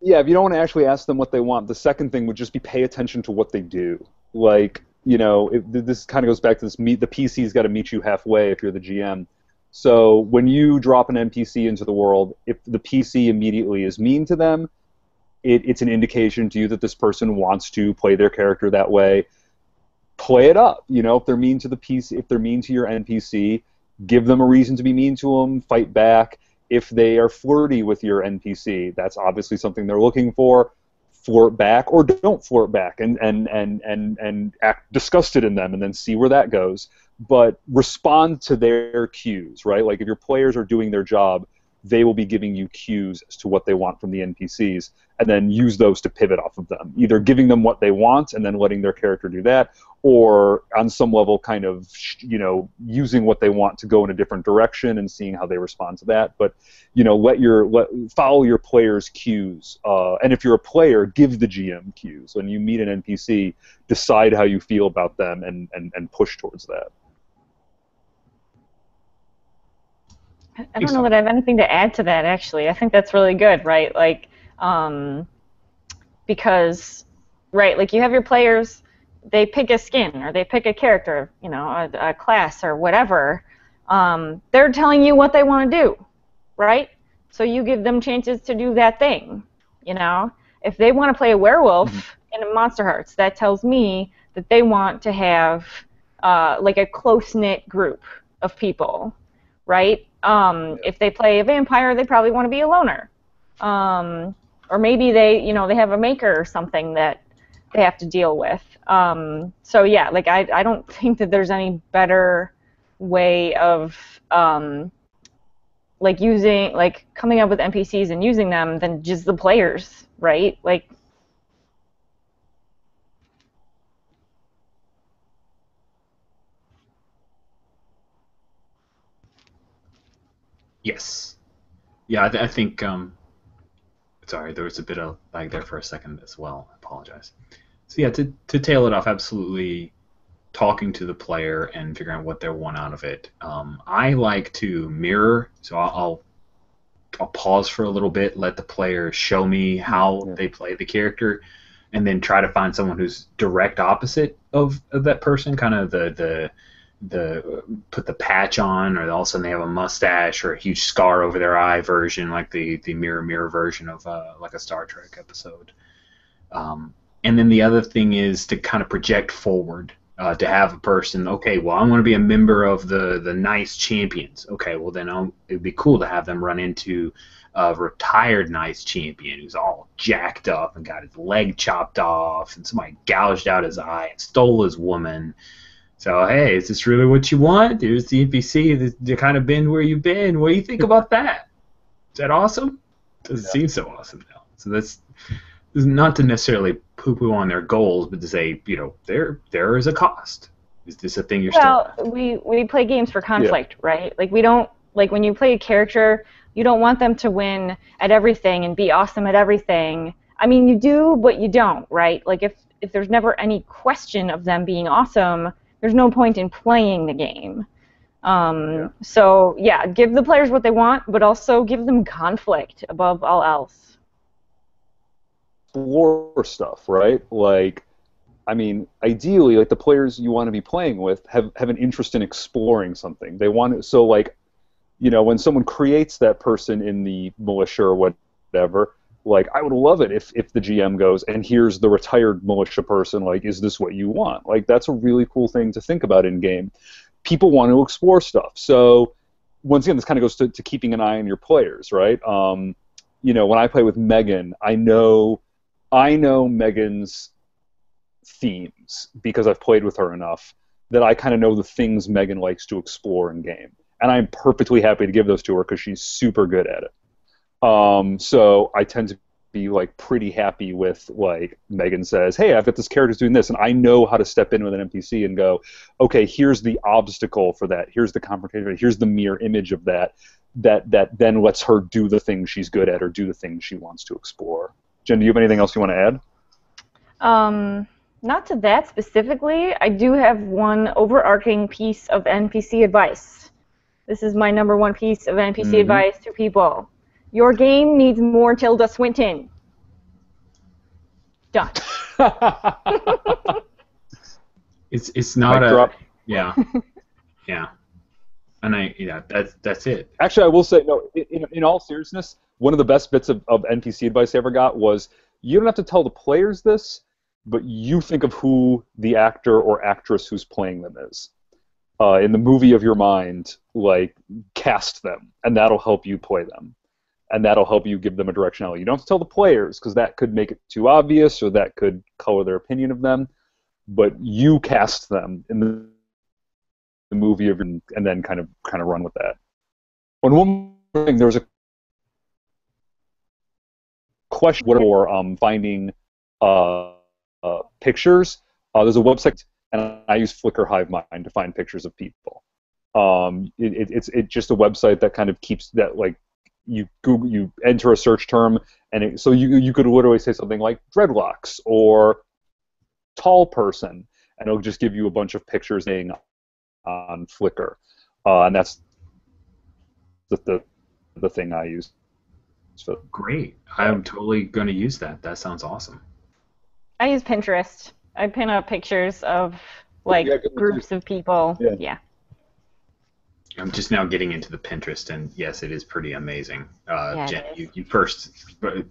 Yeah, if you don't want to actually ask them what they want, the second thing would just be pay attention to what they do. Like, this kind of goes back to this: the PC's got to meet you halfway if you're the GM. So when you drop an NPC into the world, if the PC immediately is mean to them, it's an indication to you that this person wants to play their character that way. Play it up. You know, if they're mean to the PC, if they're mean to your NPC, give them a reason to be mean to them. Fight back. If they are flirty with your NPC, that's obviously something they're looking for. Flirt back, or don't flirt back, and act disgusted in them, and then see where that goes. But respond to their cues, right? Like if your players are doing their job, they will be giving you cues as to what they want from the NPCs, and then use those to pivot off of them. Either giving them what they want and then letting their character do that, or on some level kind of, you know, using what they want to go in a different direction and seeing how they respond to that. But, you know, follow your players' cues. And if you're a player, give the GM cues. When you meet an NPC, decide how you feel about them and push towards that. I don't know that I have anything to add to that, actually. I think that's really good, right? Like, because, right, like you have your players, they pick a skin or they pick a character, you know, a class or whatever. They're telling you what they want to do, right? So you give them chances to do that thing, you know? If they want to play a werewolf in Monster Hearts, that tells me that they want to have, like, a close-knit group of people, right? If they play a vampire, they probably want to be a loner. Or maybe they, you know, they have a maker or something that they have to deal with. So yeah, like I don't think that there's any better way of like coming up with NPCs and using them than just the players, right? Like. Yes. Yeah, I think. Sorry, there was a bit of lag there for a second as well. I apologize. So yeah, to tail it off, absolutely talking to the player and figuring out what they want out of it. I like to mirror, so I'll pause for a little bit, let the player show me how they play the character, and then try to find someone who's direct opposite of that person, kind of the put the patch on, or all of a sudden they have a mustache or a huge scar over their eye version, like the mirror version of like a Star Trek episode. And then the other thing is to kind of project forward, to have a person, okay, well, I want to be a member of the Nice Champions. Okay, well then it'd be cool to have them run into a retired Nice Champion who's all jacked up and got his leg chopped off, and somebody gouged out his eye and stole his woman. So, hey, is this really what you want? There's the NPC. They've kind of been where you've been. What do you think about that? Is that awesome? Doesn't seem so awesome now. So that's not to necessarily poo-poo on their goals, but to say, you know, there is a cost. Is this a thing you're still at? We play games for conflict, right? Like we don't, like when you play a character, you don't want them to win at everything and be awesome at everything. I mean, you do, but you don't, right? Like if there's never any question of them being awesome, there's no point in playing the game. So, yeah, give the players what they want, but also give them conflict above all else. Explore stuff, right? Like, I mean, ideally, like the players you want to be playing with have an interest in exploring something. They want to, so like, you know, when someone creates that person in the militia or whatever, like, I would love it if the GM goes, and here's the retired militia person, like, is this what you want? Like, that's a really cool thing to think about in-game. People want to explore stuff. So, once again, this kind of goes to keeping an eye on your players, right? You know, when I play with Megan, I know Megan's themes because I've played with her enough that I kind of know the things Megan likes to explore in-game. And I'm perfectly happy to give those to her because she's super good at it. So I tend to be like pretty happy with, like, Megan says, hey, I've got this character doing this, and I know how to step in with an NPC and go, okay, here's the obstacle for that, here's the confrontation, here's the mirror image of that then lets her do the thing she's good at or do the thing she wants to explore. Jen, do you have anything else you want to add? Not to that specifically. I do have one overarching piece of NPC advice. This is my number one piece of NPC advice to people. Your game needs more Tilda Swinton. Done. It's not Mic drop. Yeah. Yeah. And that's it. Actually, I will say, no, in all seriousness, one of the best bits of NPC advice I ever got was, you don't have to tell the players this, but you think of who the actor or actress who's playing them is. In the movie of your mind, like, cast them, and that'll help you play them. And that'll help you give them a directionality. You don't have to tell the players, because that could make it too obvious, or that could color their opinion of them, but you cast them in the movie of, and then kind of run with that. One more thing, there was a question for finding pictures. There's a website, and I use Flickr HiveMind to find pictures of people. It's just a website that kind of keeps that, like, you enter a search term, and so you could literally say something like dreadlocks or tall person, and it'll just give you a bunch of pictures on Flickr, and that's the thing I use. So. Great. I'm totally going to use that. That sounds awesome. I use Pinterest. I pin up pictures of, like, groups of people. Yeah. I'm just now getting into the Pinterest, and yes, it is pretty amazing. Jen, it is. you first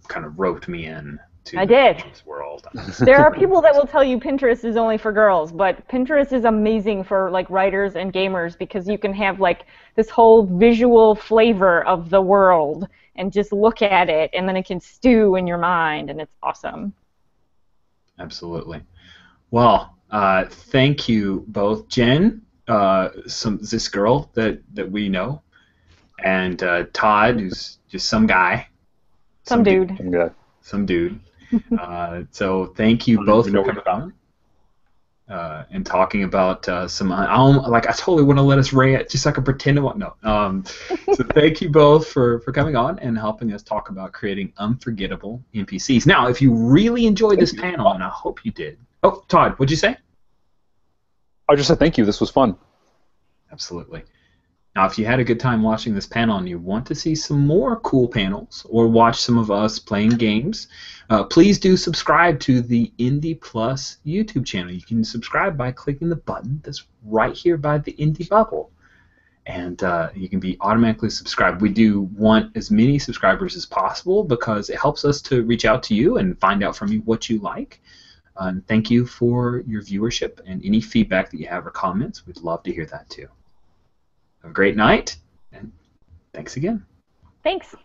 kind of roped me in to this world. There are people that will tell you Pinterest is only for girls, but Pinterest is amazing for, like, writers and gamers, because you can have, like, this whole visual flavor of the world and just look at it, and then it can stew in your mind, and it's awesome. Absolutely. Well, thank you both, Jen, this girl that we know, and Todd, who's just some guy. Some dude. Some dude. So thank you both for coming on and talking about some. I totally want to let us rant, just so I can pretend to want. No. So thank you both for coming on and helping us talk about creating unforgettable NPCs. Now, if you really enjoyed this panel, and I hope you did. Oh, Todd, what'd you say? I just said thank you. This was fun. Absolutely. Now, if you had a good time watching this panel and you want to see some more cool panels or watch some of us playing games, please do subscribe to the Indie Plus YouTube channel. You can subscribe by clicking the button that's right here by the Indie bubble, and you can be automatically subscribed. We do want as many subscribers as possible because it helps us to reach out to you and find out from you what you like. And thank you for your viewership, and any feedback that you have or comments, we'd love to hear that too. Have a great night, and thanks again. Thanks.